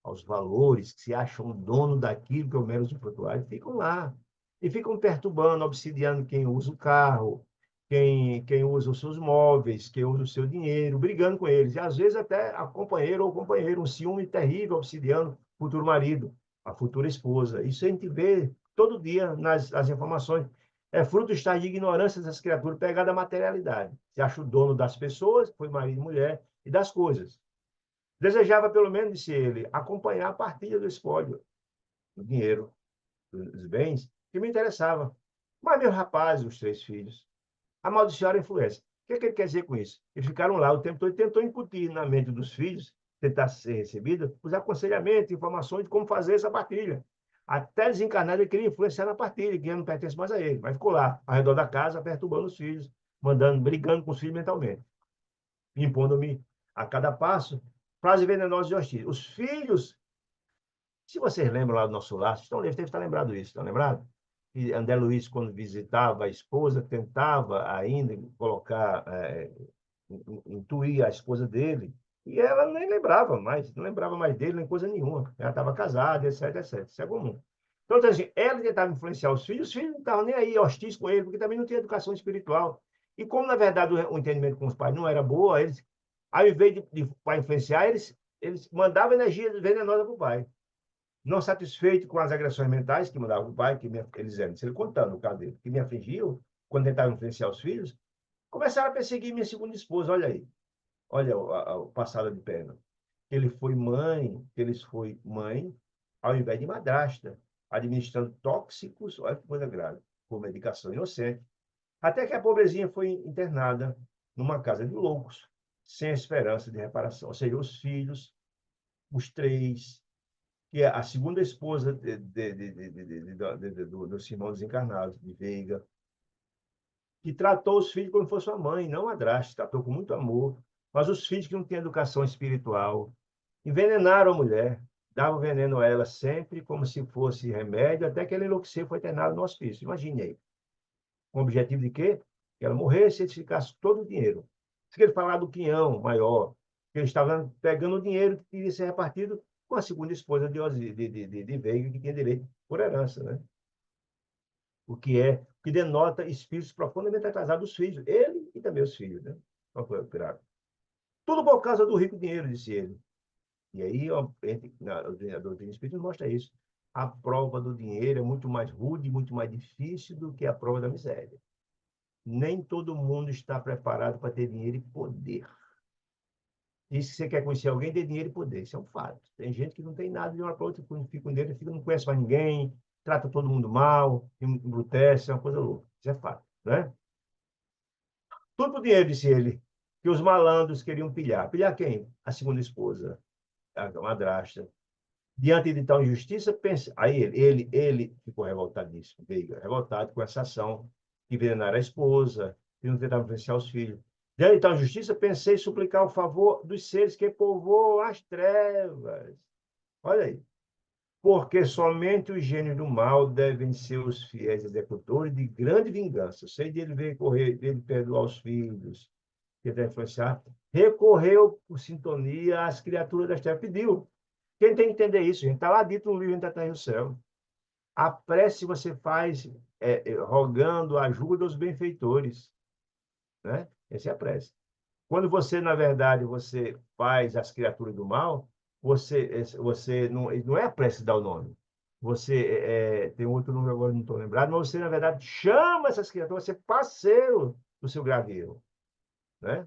aos valores, que se acham dono daquilo que é o mero usufrutuário, ficam lá. E ficam perturbando, obsidiando quem usa o carro, quem usa os seus móveis, quem usa o seu dinheiro, brigando com eles. E às vezes até a companheira ou companheiro, um ciúme terrível, obsidiando o futuro marido, a futura esposa. Isso a gente vê todo dia nas informações. É fruto do estado de ignorância dessas criaturas pegadas à materialidade. Se acha o dono das pessoas, foi marido e mulher, e das coisas. Desejava, pelo menos, disse ele, acompanhar a partilha do espólio, do dinheiro, dos bens, que me interessava. Mas, meu rapaz, os 3 filhos, amaldiçoaram a influência. O que é que ele quer dizer com isso? Eles ficaram lá o tempo todo e tentou incutir na mente dos filhos, tentar ser recebida, os aconselhamentos, informações de como fazer essa partilha. Até desencarnar, ele queria influenciar na partilha, que não pertence mais a ele. Mas ficou lá, ao redor da casa, perturbando os filhos, mandando, brigando com os filhos mentalmente, impondo-me a cada passo frases venenosas e hostis. Os filhos, se vocês lembram lá do nosso laço, deve estar lembrado isso, estão lembrados? E André Luiz, quando visitava a esposa, tentava ainda colocar, intuir a esposa dele, e ela nem lembrava mais, não lembrava mais dele, nem coisa nenhuma. Ela estava casada, etc, etc. Isso é comum. Então, assim, ela tentava influenciar os filhos não estavam nem aí hostis com ele, porque também não tinha educação espiritual. E como, na verdade, o entendimento com os pais não era boa, eles, ao invés de pai influenciar, eles mandavam energia venenosa para o pai. Não satisfeito com as agressões mentais que mandava o pai, eles eram, se ele contando o caso dele, que me afligiu quando tentavam influenciar os filhos, começaram a perseguir minha segunda esposa. Olha aí, olha o passado de perna. Eles foi mãe, ao invés de madrasta, administrando tóxicos, olha que coisa grave, por medicação inocente. Até que a pobrezinha foi internada numa casa de loucos, sem esperança de reparação. Ou seja, os filhos, os 3, que é a segunda esposa dos irmãos desencarnados, de Veiga, que tratou os filhos como se fosse uma mãe, não uma madrasta, tratou com muito amor. Mas os filhos que não têm educação espiritual envenenaram a mulher, davam veneno a ela sempre como se fosse remédio, até que ela enlouqueceu e foi internada no hospício. Imagine aí. Com o objetivo de quê? Que ela morresse e eles ficassem todo o dinheiro. Se ele falar do quinhão maior, que eles estavam pegando o dinheiro que iria ser repartido com a segunda esposa de Veiga, que tinha direito por herança, né? O que denota espíritos profundamente atrasados dos filhos, ele e também os filhos, né? Tudo por causa do rico dinheiro, disse ele. E aí, ó, a doutrina espírita mostra isso. A prova do dinheiro é muito mais rude, muito mais difícil do que a prova da miséria. Nem todo mundo está preparado para ter dinheiro e poder. E se você quer conhecer alguém, dê dinheiro e poder. Isso é um fato. Tem gente que não tem nada de uma para outra, fica com dinheiro, não conhece mais ninguém, trata todo mundo mal, embrutece, é uma coisa louca. Isso é fato, né? Tudo por dinheiro, disse ele, que os malandros queriam pilhar. Pilhar quem? A segunda esposa, a madrasta. Diante de tal injustiça, pensa... Aí ele ficou revoltadíssimo, revoltado com essa ação que envenenaram a esposa, que não tentava influenciar os filhos. Diante de tal injustiça, pensei em suplicar o favor dos seres que povoam as trevas. Olha aí. Porque somente os gênios do mal devem ser os fiéis executores de grande vingança. Sei dele ver correr, dele perdoar os filhos, que deve influenciar. Recorreu por sintonia às criaturas das trevas. Pediu. Quem tem que entender isso, gente? Está lá dito no livro Entre a Terra e o Céu. A prece você faz rogando ajuda aos benfeitores, né? Essa é a prece. Quando você, na verdade, você faz as criaturas do mal, você não é a prece que dá o nome. Você tem outro nome agora, não estou lembrado, mas você, na verdade, chama essas criaturas, você é parceiro do seu grave erro, né?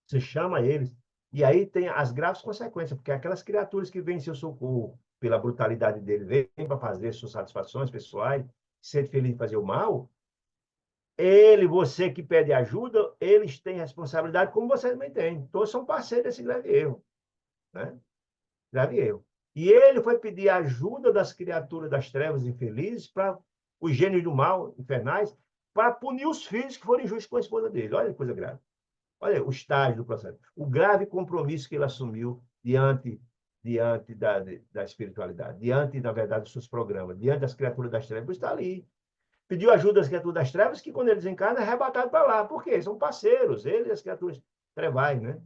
Você chama eles. E aí tem as graves consequências, porque aquelas criaturas que vêm em seu socorro pela brutalidade dele, vêm para fazer suas satisfações pessoais, ser feliz em fazer o mal, você que pede ajuda, eles têm responsabilidade, como você também tem. Todos são parceiros desse grave erro, né? Grave erro. E ele foi pedir ajuda das criaturas das trevas infelizes, para os gênios do mal, infernais, para punir os filhos que foram injustos com a esposa dele. Olha que coisa grave. Olha o estágio do processo. O grave compromisso que ele assumiu diante da espiritualidade, diante, na verdade, dos seus programas, diante das criaturas das trevas, está ali. Pediu ajuda às criaturas das trevas, que quando ele desencarna é arrebatado para lá. Por quê? São parceiros, ele e as criaturas trevais, né?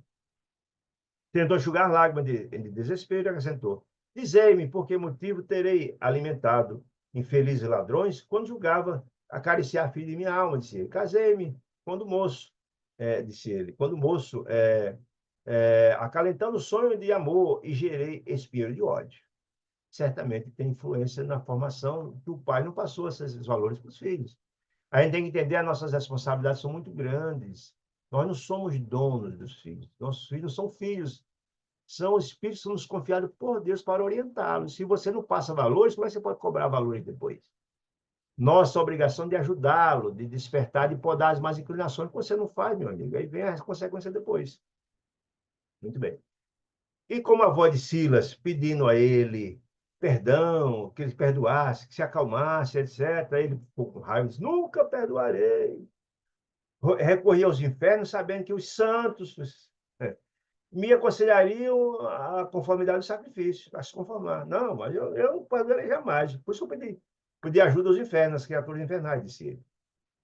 Tentou enxugar lágrimas de desespero e acrescentou: Dizei-me por que motivo terei alimentado infelizes ladrões quando julgava acariciar a filha de minha alma, disse ele. Casei-me quando moço, disse ele, quando moço, acalentando o sonho de amor e gerei espinho de ódio. Certamente tem influência na formação que o pai não passou esses valores para os filhos. A gente tem que entender que as nossas responsabilidades são muito grandes. Nós não somos donos dos filhos. Nossos filhos são filhos. São espíritos que nos confiados por Deus para orientá-los. Se você não passa valores, como é que você pode cobrar valores depois? Nossa obrigação de ajudá-lo, de despertar, de podar as más inclinações que você não faz, meu amigo. Aí vem a consequência depois. Muito bem. E como a voz de Silas pedindo a ele perdão, que ele perdoasse, que se acalmasse, etc., ele ficou com raiva e disse: Nunca perdoarei. Recorri aos infernos, sabendo que os santos me aconselhariam a conformidade do sacrifício, a se conformar. Não, mas eu não perdoarei jamais. Por isso eu pedi ajuda aos infernos, às criaturas infernais, disse ele.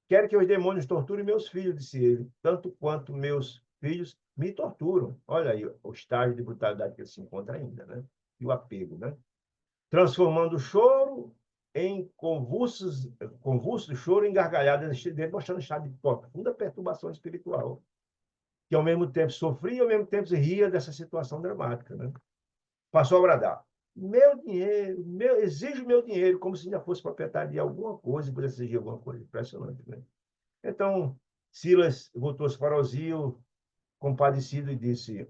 Quero que os demônios torturem meus filhos, disse ele, tanto quanto meus filhos me torturam. Olha aí o estágio de brutalidade que ele se encontra ainda, né? E o apego, né? Transformando o choro em convulso choro em gargalhadas dele, mostrando um estado de profunda perturbação espiritual, que ao mesmo tempo sofria e ao mesmo tempo ria dessa situação dramática, né? Passou a bradar: meu dinheiro, exijo meu dinheiro, como se já fosse proprietário de alguma coisa e pudesse exigir alguma coisa. Impressionante, né? Então, Silas voltou-se para Osío, compadecido, e disse: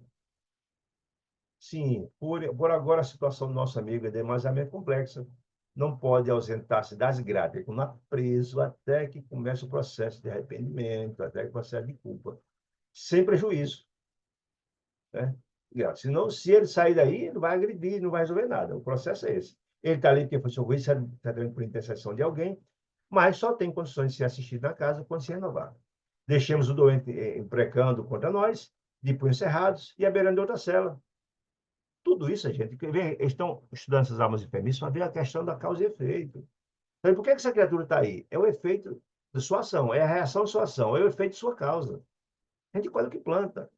Sim, por agora a situação do nosso amigo é demasiadamente complexa. Não pode ausentar-se das grades. Ele está preso até que comece o processo de arrependimento, até que o processo de culpa, sem prejuízo, né? Senão, se ele sair daí, não vai agredir, não vai resolver nada. O processo é esse. Ele está ali porque foi socorrido, está por intercessão de alguém, mas só tem condições de ser assistido na casa quando se renovar. Deixemos o doente imprecando contra nós, de punhos cerrados e à beirando de outra cela. Tudo isso, gente, eles estão estudando essas almas enfermizas para ver a questão da causa e efeito. Então, por que essa criatura está aí? É o efeito de sua ação, é a reação de sua ação, é o efeito de sua causa. A gente colhe o que planta.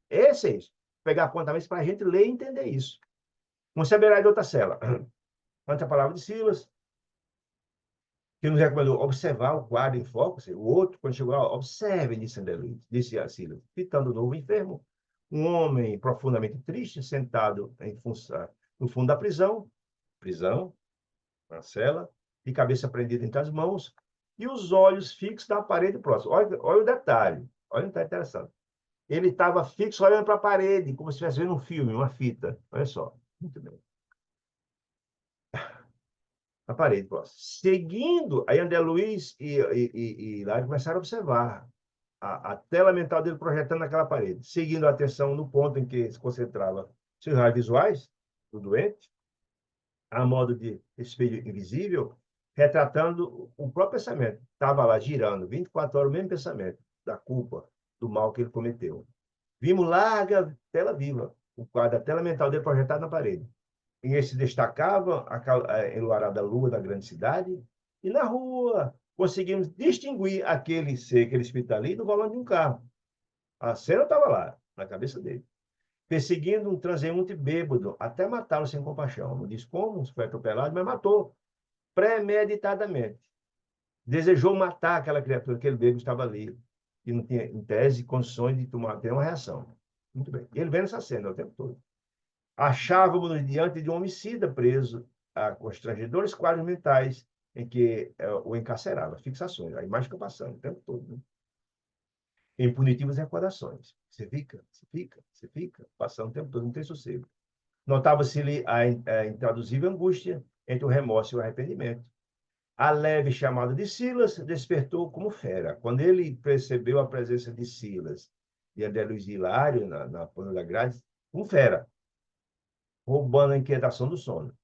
Esse é isso. Pegar apontamentos para a gente ler e entender isso. Um saberá de outra cela. Ante a palavra de Silas, que nos recomendou observar o quadro em foco, o outro, quando chegou lá, observe, disse a Silas, fitando o novo enfermo, um homem profundamente triste, sentado no fundo da prisão, na cela, de cabeça prendida entre as mãos, e os olhos fixos na parede próxima. Olha o detalhe, olha o detalhe interessante. Ele estava fixo olhando para a parede, como se estivesse vendo um filme, uma fita. Olha só, muito bem. A parede próxima. Seguindo, aí André Luiz e Lário começaram a observar a tela mental dele projetando naquela parede, seguindo a atenção no ponto em que se concentrava seus raios visuais do doente, a modo de espelho invisível, retratando o próprio pensamento. Estava lá girando 24 horas o mesmo pensamento da culpa, do mal que ele cometeu. Vimos larga tela viva, o quadro da tela mental dele projetado na parede. Em ele se destacava a enluarada lua da grande cidade, e na rua conseguimos distinguir aquele ser, aquele espírito ali, do volante de um carro. A cena estava lá, na cabeça dele. Perseguindo um transeunte bêbado, até matá-lo sem compaixão. Não diz como, foi atropelado, mas matou, premeditadamente. Desejou matar aquela criatura, aquele bêbado estava ali, que não tinha, em tese, condições de ter uma reação. Muito bem. E ele vendo essa cena o tempo todo. Achávamos-nos diante de um homicida preso a constrangedores quadros mentais em que o encarcerava, fixações, a imagem fica passando o tempo todo, né? Em punitivas recordações. Você fica, passando o tempo todo, não tem sossego. Notava-se-lhe a intraduzível angústia entre o remorso e o arrependimento. A leve chamada de Silas despertou como fera. Quando ele percebeu a presença de Silas e André Luiz e Hilário na ponta da grade, como fera, roubando a inquietação do sono.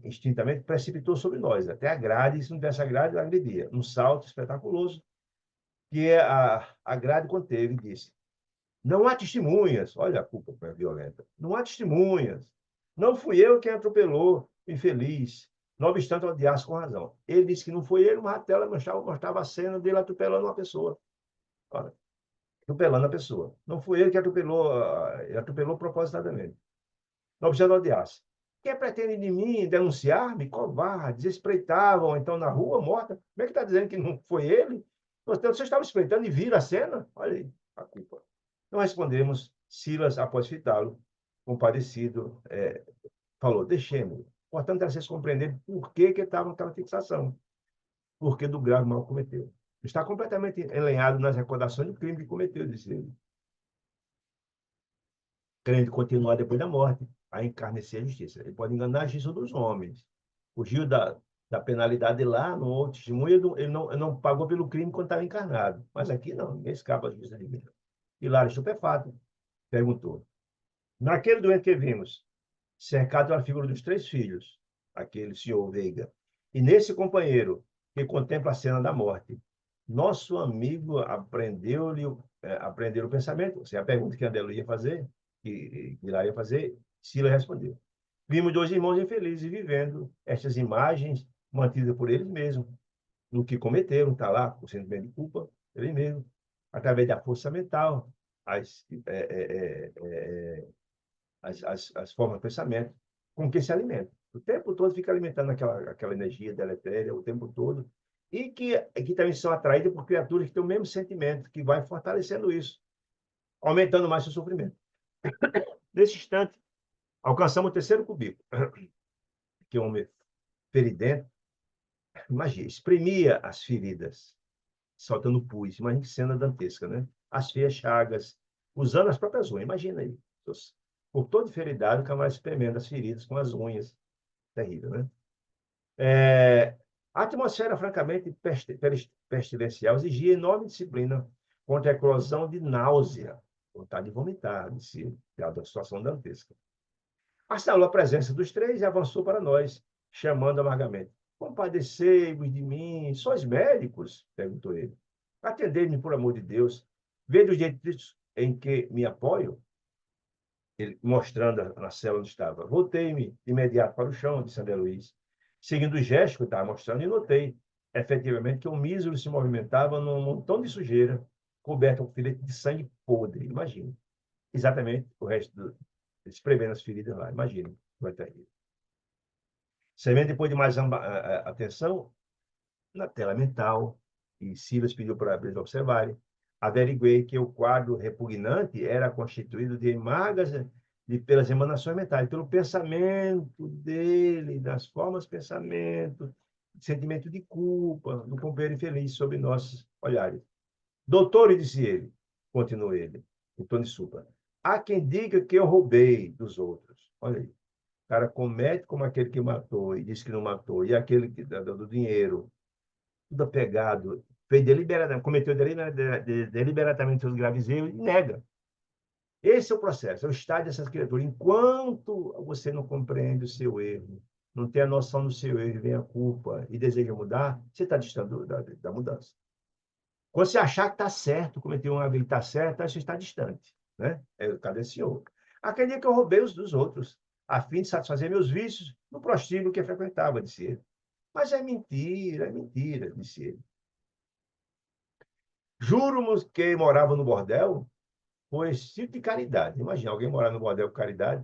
Instintamente precipitou sobre nós, até a grade, e se não tivesse a grade, ela agredia. Um salto espetaculoso, que a grade conteve, e disse: Não há testemunhas. Olha a culpa como é violenta. Não há testemunhas. Não fui eu quem atropelou o infeliz. Não obstante, odiasse com razão. Ele disse que não foi ele, mas a tela mostrava a cena dele atropelando uma pessoa. Olha, atropelando a pessoa. Não foi ele que atropelou, ele atropelou propositadamente. Não obstante, odiasse. Quem pretende de mim denunciar-me? Covardes, espreitavam, então, na rua, morta. Como é que está dizendo que não foi ele? Portanto, vocês estavam espreitando e viram a cena? Olha aí, a culpa. Não respondemos. Silas, após fitá-lo, compadecido, falou, deixemos. Portanto, era vocês compreenderem por que estavam naquela fixação. Porque do grave mal cometeu. Está completamente enlenhado nas recordações do crime que cometeu, disse ele. Querendo continuar depois da morte, a encarnecer a justiça. Ele pode enganar a justiça dos homens. Fugiu da penalidade lá no outro testemunho, ele não pagou pelo crime quando estava encarnado. Mas aqui não, ninguém escapa da justiça divina. Hilário, estupefato, perguntou. Naquele doente que vimos, cercado pela figura dos três filhos, aquele senhor Veiga, e nesse companheiro que contempla a cena da morte, nosso amigo aprendeu o pensamento. Essa é a pergunta que Andelo ia fazer, que lá ia fazer, Sila respondeu. Vimos dois irmãos infelizes vivendo estas imagens mantidas por eles mesmos, no que cometeram, está lá, o sentimento de culpa, eles mesmos, através da força mental, as, é, é, é, as formas de pensamento com que se alimenta. O tempo todo fica alimentando aquela energia deletéria, o tempo todo, e que também são atraídas por criaturas que têm o mesmo sentimento, que vai fortalecendo isso, aumentando mais seu sofrimento. Nesse instante, alcançamos o terceiro cubículo, que o homem feridento, imagina, espremia as feridas, soltando pus, imagina que cena dantesca, né? As feias chagas, usando as próprias unhas, imagina aí. Por todo feridado, o camarada espremendo as feridas com as unhas. Terrível, né? A atmosfera, francamente, pestilencial exigia enorme disciplina contra a eclosão de náusea, vontade de vomitar, de si, da situação dantesca. Assinalou a presença dos três e avançou para nós, chamando amargamente. Compadecei-vos de mim, sois médicos? Perguntou ele. Atendei-me, por amor de Deus. Vede os direitos em que me apoio? Ele, mostrando na cela onde estava. Voltei-me de imediato para o chão, disse André Luiz, seguindo o gesto que eu estava mostrando, e notei, efetivamente, que o mísero se movimentava num montão de sujeira, coberto com filete de sangue podre. Imagina. Exatamente o resto espremendo as feridas lá. Imagina. Vai ter isso. Semente, depois de mais atenção, na tela mental, e Silas pediu para eles observarem, averiguei que o quadro repugnante era constituído de margas pelas emanações mentais, pelo pensamento dele, das formas de pensamento, sentimento de culpa, do companheiro infeliz sobre nossos olhares. Doutor, disse ele, continuou ele, em tom de súplica, há quem diga que eu roubei dos outros. Olha aí. O cara comete como aquele que matou e diz que não matou, e aquele que do dinheiro, tudo apegado, fez deliberadamente, cometeu deliberadamente seus graves erros e nega. Esse é o processo, é o estágio dessas criaturas. Enquanto você não compreende o seu erro, não tem a noção do seu erro, vem a culpa e deseja mudar, você está distante da mudança. Quando você achar que está certo, cometeu uma vez está certo, aí você está distante. Né? É cadenciou. Aquele dia que eu roubei os dos outros, a fim de satisfazer meus vícios no prostíbulo que eu frequentava, disse ele. Mas é mentira, disse ele. Juro-nos que morava no bordel, pois tipo de caridade. Imagina, alguém morar no bordel com caridade.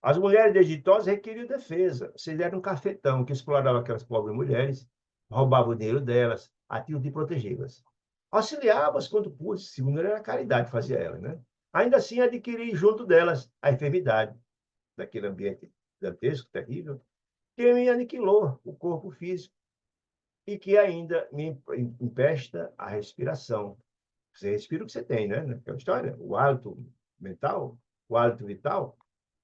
As mulheres desditosas requeriam defesa. Vocês eram um cafetão que explorava aquelas pobres mulheres, roubava o dinheiro delas, a fim de protegê-las. Auxiliava-as quando pôde, segundo era a caridade, fazia ela, né? Ainda assim, adquiri junto delas a enfermidade, daquele ambiente dantesco, terrível, que me aniquilou o corpo físico e que ainda me empesta a respiração. Você respira o que você tem, né? Naquela história, o hálito mental, o hálito vital,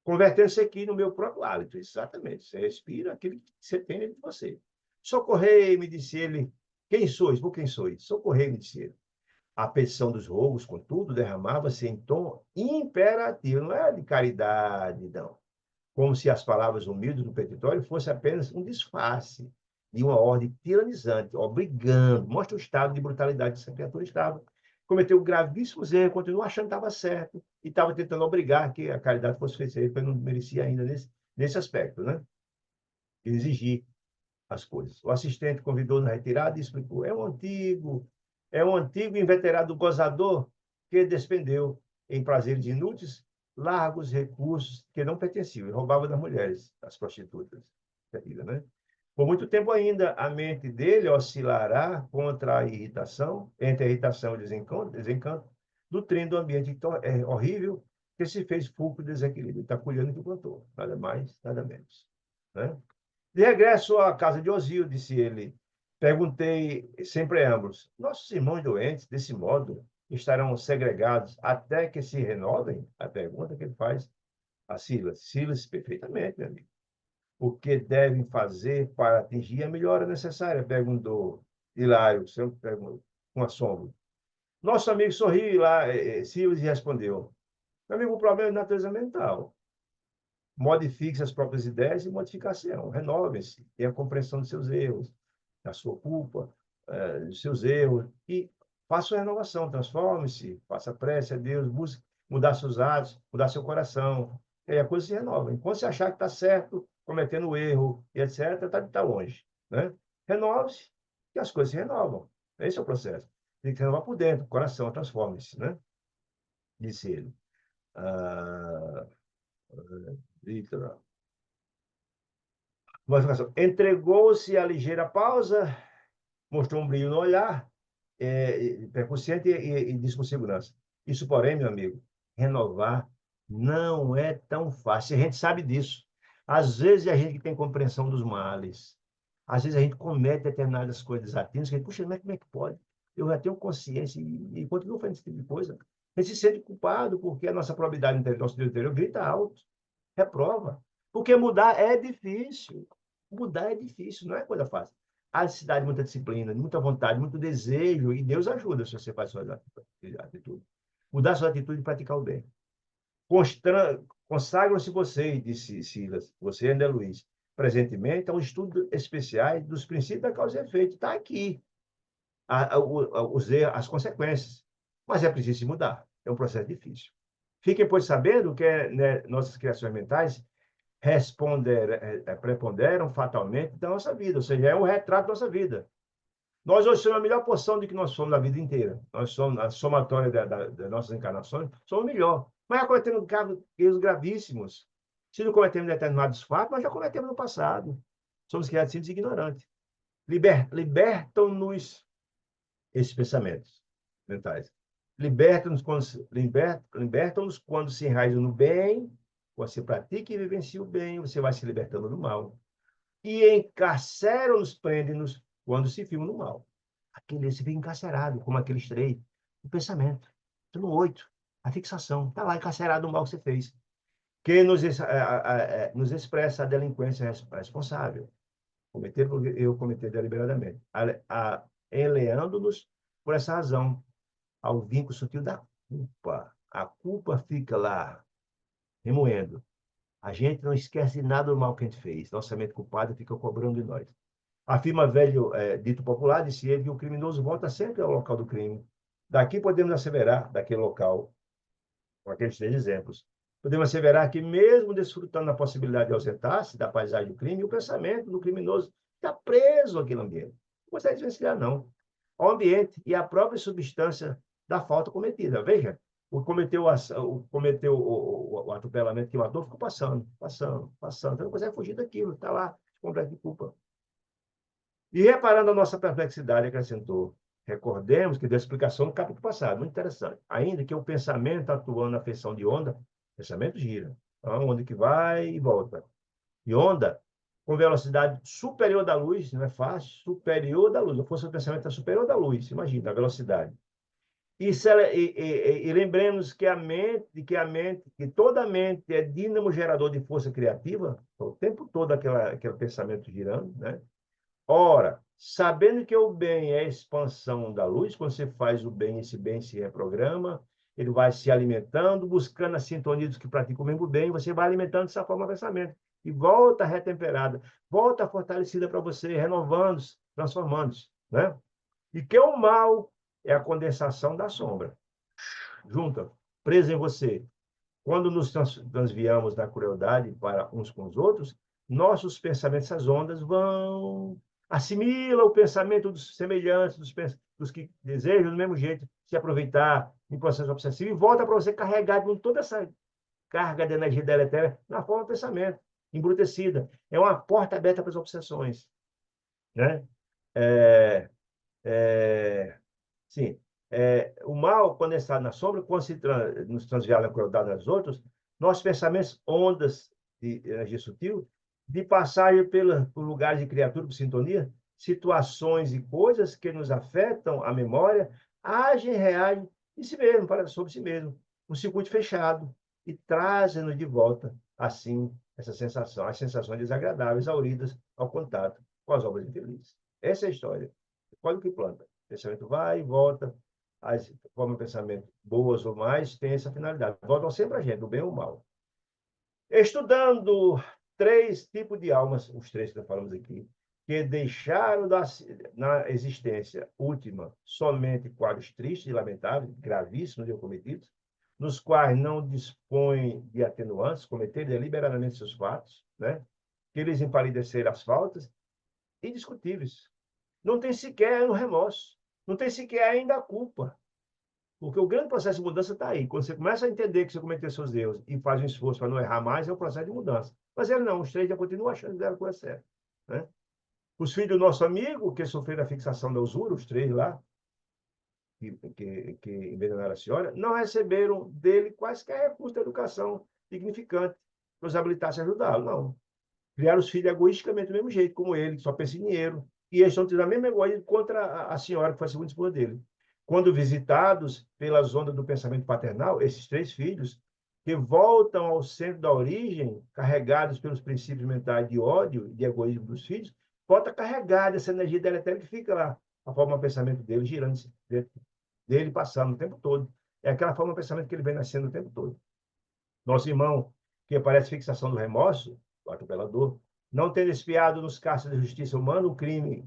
convertendo-se aqui no meu próprio hálito, exatamente. Você respira aquilo que você tem dentro de você. Socorrei-me, disse ele. Quem sois? Por quem sois? Socorrei-me, disse ele. A petição dos roubos, contudo, derramava-se em tom imperativo, não era de caridade, não. Como se as palavras humildes do petitório fossem apenas um disfarce de uma ordem tiranizante, obrigando, mostra o estado de brutalidade que essa criatura estava. Cometeu gravíssimos erros, continuou achando que estava certo e estava tentando obrigar que a caridade fosse feita, porque não merecia ainda nesse aspecto, né? Exigir. as coisas. O assistente convidou na retirada e explicou: é um antigo e inveterado gozador que despendeu em prazeres inúteis largos recursos que não pertenciam e roubava das mulheres, das prostitutas. Terrível, né? Por muito tempo ainda, a mente dele oscilará contra a irritação, entre a irritação e o desencanto, nutrindo o ambiente horrível que se fez fulcro de desequilíbrio. Está colhendo o que plantou, nada mais, nada menos. Né? De regresso à casa de Osío, disse ele, perguntei sem preâmbulos: nossos irmãos doentes, desse modo, estarão segregados até que se renovem? A pergunta que ele faz a Silas. Silas, perfeitamente, meu amigo. O que devem fazer para atingir a melhora necessária? Perguntou Hilário, com assombro. Nosso amigo sorriu lá, Silas, e respondeu: meu amigo, o problema é de natureza mental. Modifique as próprias ideias e modificação. Renovem-se, tenha compreensão dos seus erros, da sua culpa, dos seus erros, e faça a renovação, transforme-se, faça prece a Deus, busque mudar seus atos, mudar seu coração, e aí a coisa se renova. Enquanto você achar que está certo, cometendo erro, e etc., está longe. Né? Renove-se, e as coisas se renovam. Esse é o processo. Tem que renovar por dentro, o coração, transforme-se, né? Disse ele. Ah, Victor. Entregou-se a ligeira pausa, mostrou um brilho no olhar, percussiente e disse com segurança: isso, porém, meu amigo, renovar não é tão fácil. A gente sabe disso. Às vezes a gente tem compreensão dos males. Às vezes a gente comete determinadas coisas atinas, que a gente, puxa, mas como é que pode? Eu já tenho consciência e continuo fazendo esse tipo de coisa. A gente se sente culpado porque a nossa probidade interior, nosso Deus interior grita alto, reprova. Porque mudar é difícil. Mudar é difícil, não é coisa fácil. Há necessidade de muita disciplina, de muita vontade, muito desejo, e Deus ajuda se você faz sua atitude. Mudar sua atitude e praticar o bem. Consagram-se vocês, disse Silas, você e André Luiz, presentemente ao estudo especiais dos princípios da causa e efeito. Está aqui as consequências. Mas é preciso se mudar. É um processo difícil. Fiquem, pois, sabendo que né, nossas criações mentais preponderam fatalmente da nossa vida, ou seja, é um retrato da nossa vida. Nós hoje somos a melhor porção do que nós somos na vida inteira. Nós somos a somatória das nossas encarnações, somos o melhor. Mas já cometemos erros gravíssimos. Se não cometemos determinados fatos, nós já cometemos no passado. Somos criados simples e ignorantes. Libertam-nos esses pensamentos mentais. Libertam-nos quando se enraizam no bem, quando você pratica e vivencia o bem, você vai se libertando do mal. E encarceram-nos, prendem-nos quando se filma no mal. Aquele se fica encarcerado, como aqueles três, o pensamento. No 8, a fixação. Está lá encarcerado no mal que você fez. Que nos expressa a delinquência responsável. Eu cometer deliberadamente. Eleando-nos por essa razão ao vínculo sutil da culpa. A culpa fica lá, remoendo. A gente não esquece nada do mal que a gente fez. Nossa mente culpada fica cobrando de nós. Afirma velho dito popular, disse ele, que o criminoso volta sempre ao local do crime. Daqui podemos asseverar, daquele local, com aqueles três exemplos, podemos asseverar que, mesmo desfrutando da possibilidade de ausentar-se da paisagem do crime, o pensamento do criminoso está preso àquele ambiente. Não consegue desvencilhar, não. Ao ambiente e à própria substância da falta cometida. Veja, o atropelamento que matou ficou passando. Então não consegue fugir daquilo, está lá, completo de culpa. E reparando a nossa perplexidade, acrescentou: recordemos que deu explicação no capítulo passado, muito interessante. Ainda que o pensamento atuando na feição de onda, o pensamento gira. É uma onda que vai e volta. E onda com velocidade superior da luz, não é fácil, superior da luz. A força do pensamento é superior da luz, imagina a velocidade. E lembremos que toda a mente é dínamo gerador de força criativa, o tempo todo aquele pensamento girando, né? Ora, sabendo que o bem é a expansão da luz, quando você faz o bem, esse bem se reprograma, ele vai se alimentando, buscando a sintonia dos que praticam o mesmo bem, você vai alimentando dessa forma o pensamento. E volta retemperada, volta fortalecida para você, renovando-se, transformando-se. Né? E que o mal é a condensação da sombra. Junta, presa em você. Quando nos transviamos da crueldade para uns com os outros, nossos pensamentos, essas ondas, vão assimila o pensamento dos semelhantes, dos que desejam do mesmo jeito se aproveitar em processo obsessivo e volta para você carregado com toda essa carga de energia deletéria na forma de pensamento, embrutecida. É uma porta aberta para as obsessões, né? É, é, sim, o mal, quando está na sombra, quando nos transviar na crueldade dos outros, nossos pensamentos, ondas de energia sutil, de passagem por lugares de criatura, por sintonia, situações e coisas que nos afetam a memória, agem e reagem em si mesmo, sobre si mesmo, um circuito fechado, e trazem-nos de volta, assim, essa sensação, as sensações desagradáveis auridas ao contato com as obras infelizes. Essa é a história. Olha o que planta. O pensamento vai e volta, as formas de pensamento boas ou mais têm essa finalidade. Voltam sempre a gente, do bem ou mal. Estudando 3 tipos de almas, os 3 que falamos aqui, que deixaram na existência última somente quadros tristes e lamentáveis, gravíssimos e cometidos, nos quais não dispõem de atenuantes, cometer deliberadamente seus fatos, né? Que eles empalideceram as faltas, indiscutíveis. Não tem sequer o remorso, não tem sequer ainda a culpa. Porque o grande processo de mudança está aí. Quando você começa a entender que você cometeu seus erros e faz um esforço para não errar mais, é o processo de mudança. Mas ele não, os 3 já continuam achando que deram coisa certa, né? Os filhos do nosso amigo, que sofreram a fixação da usura, os 3 lá, que envenenaram a senhora, não receberam dele quaisquer recursos de educação dignificante para os habilitasse a ajudá-lo, não. Criaram os filhos egoisticamente do mesmo jeito, como ele, que só pensa em dinheiro. E eles estão tendo a mesma egoísmo contra a senhora, que foi a segunda esposa dele. Quando visitados pelas ondas do pensamento paternal, esses 3 filhos, que voltam ao centro da origem, carregados pelos princípios mentais de ódio e de egoísmo dos filhos, volta carregada essa energia deletéria que fica lá, a forma de pensamento dele girando dentro dele, passando o tempo todo. É aquela forma de pensamento que ele vem nascendo o tempo todo. Nosso irmão, que aparece fixação do remorso, o atropelador, não tendo espiado nos cárceres da justiça humana o crime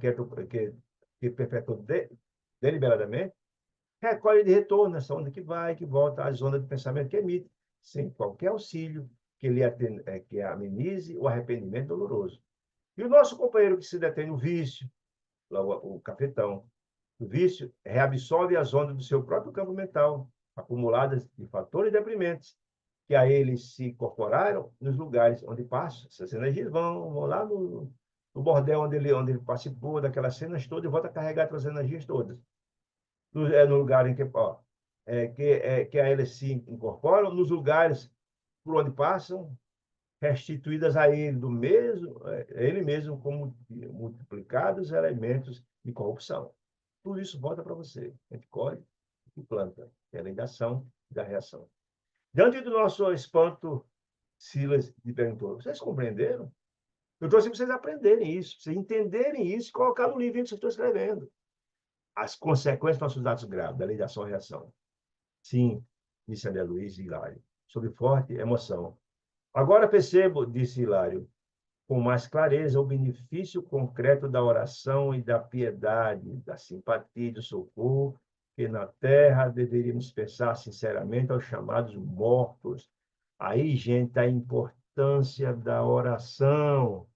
que perpetrou deliberadamente, recolhe de retorno essa onda que vai, que volta, as ondas de pensamento que emite, sem qualquer auxílio que amenize o arrependimento doloroso. E o nosso companheiro que se detém no vício, o cafetão, o vício reabsorve as ondas do seu próprio campo mental, acumuladas de fatores deprimentes, que a eles se incorporaram nos lugares onde passam. Essas energias vão lá no bordel onde ele participou daquelas cenas todas e volta a carregar aquelas energias todas. No lugar em que a eles se incorporam, nos lugares por onde passam, restituídas a ele ele mesmo como multiplicados elementos de corrupção. Tudo isso volta para você. A gente colhe e planta. É a lei da ação e da reação. Diante do nosso espanto, Silas lhe perguntou: vocês compreenderam? Eu trouxe para vocês aprenderem isso, para vocês entenderem isso e colocar no livro que eu estou escrevendo. As consequências dos nossos atos graves, da lei da ação e reação. Sim, disse André Luiz e Hilário, sob forte emoção. Agora percebo, disse Hilário, com mais clareza o benefício concreto da oração e da piedade, da simpatia e do socorro, que na terra deveríamos pensar sinceramente aos chamados mortos. Aí, gente, a importância da oração.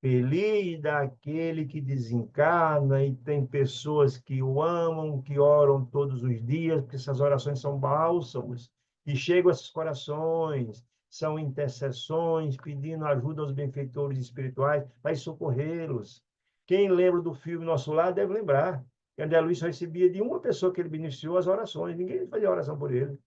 Feliz daquele que desencarna e tem pessoas que o amam, que oram todos os dias, porque essas orações são bálsamos, e chegam a esses corações, são intercessões, pedindo ajuda aos benfeitores espirituais para socorrê-los. Quem lembra do filme Nosso Lar deve lembrar que André Luiz recebia de uma pessoa que ele beneficiou as orações, ninguém fazia oração por ele.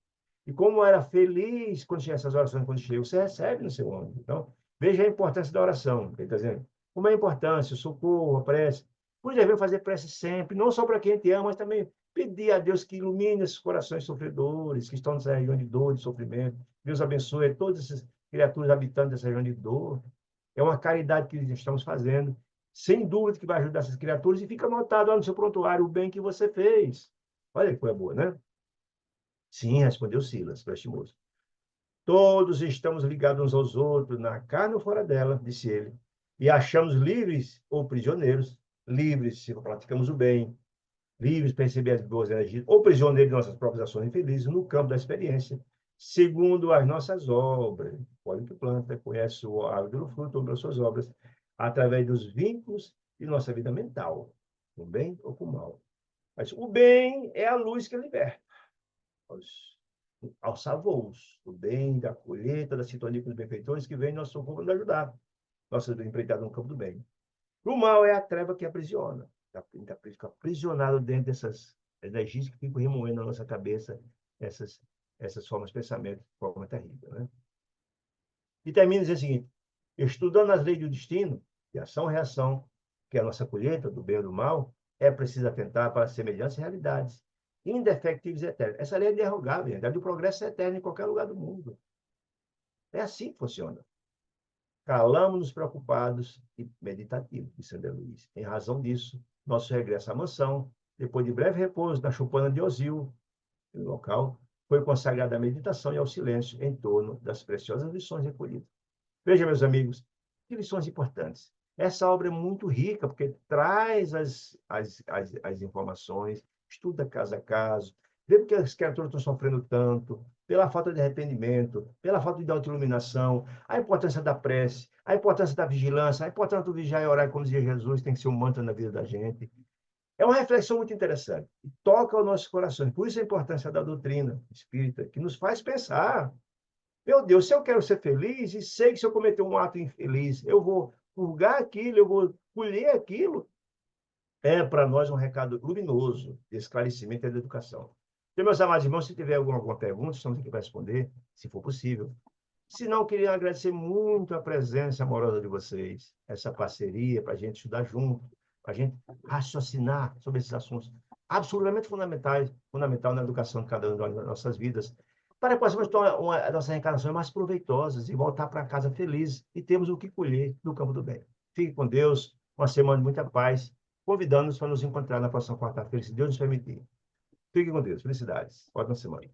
E como era feliz quando tinha essas orações, quando chega, você recebe no seu âmbito. Então, veja a importância da oração. Ele está dizendo, como é a importância, o socorro, a prece. Nós devemos fazer prece sempre, não só para quem te ama, mas também pedir a Deus que ilumine esses corações sofredores, que estão nessa região de dor, de sofrimento. Deus abençoe todas essas criaturas habitantes dessa região de dor. É uma caridade que estamos fazendo, sem dúvida que vai ajudar essas criaturas, e fica anotado lá no seu prontuário o bem que você fez. Olha que coisa boa, né? Sim, respondeu Silas, prestimoso. Todos estamos ligados uns aos outros, na carne ou fora dela, disse ele, e achamos livres ou prisioneiros, livres se praticamos o bem, livres para receber as boas energias, ou prisioneiros de nossas próprias ações infelizes no campo da experiência, segundo as nossas obras. Olha que planta conhece o árvore do fruto ou das suas obras, através dos vínculos de nossa vida mental, com bem ou com mal. Mas o bem é a luz que liberta aos voos, o bem da colheita, da sintonia com os benfeitores que vem em nosso socorro nos ajudar. Nossa empreitada no campo do bem. O mal é a treva que aprisiona. Fica aprisionado dentro dessas energias que ficam remoendo na nossa cabeça essas, essas formas de pensamento de forma terrível. Né? E termina dizendo o seguinte: estudando as leis do destino, de ação e reação, que é a nossa colheita, do bem ou do mal, é preciso atentar para as semelhanças e realidades, indefectíveis e eternas. Essa lei é derrogável, a verdade do progresso é eterno em qualquer lugar do mundo. É assim que funciona. Calamos-nos preocupados e meditativos, disse André Luiz. Em razão disso, nosso regresso à mansão, depois de breve repouso na choupana de Osil, no local, foi consagrado à meditação e ao silêncio em torno das preciosas lições recolhidas. Veja, meus amigos, que lições importantes. Essa obra é muito rica, porque traz as informações, estuda caso a caso, vê porque as criaturas estão sofrendo tanto, pela falta de arrependimento, pela falta de autoiluminação, a importância da prece, a importância da vigilância, a importância do vigiar e orar, como dizia Jesus, tem que ser um mantra na vida da gente. É uma reflexão muito interessante, e toca os nossos corações. Por isso a importância da doutrina espírita, que nos faz pensar. Meu Deus, se eu quero ser feliz e sei que se eu cometer um ato infeliz, eu vou purgar aquilo, eu vou colher aquilo, é para nós um recado luminoso de esclarecimento e de educação. Então, meus amados irmãos, se tiver alguma pergunta, estamos aqui para responder, se for possível. Se não, queria agradecer muito a presença amorosa de vocês, essa parceria para a gente estudar junto, para a gente raciocinar sobre esses assuntos absolutamente fundamentais, fundamental na educação de cada um das nossas vidas, para que possamos tornar a nossa reencarnação mais proveitosas e voltar para casa felizes e termos o que colher no campo do bem. Fique com Deus, uma semana de muita paz, convidando-nos para nos encontrar na próxima quarta-feira, se Deus nos permitir. Fique com Deus. Felicidades. Ótima semana.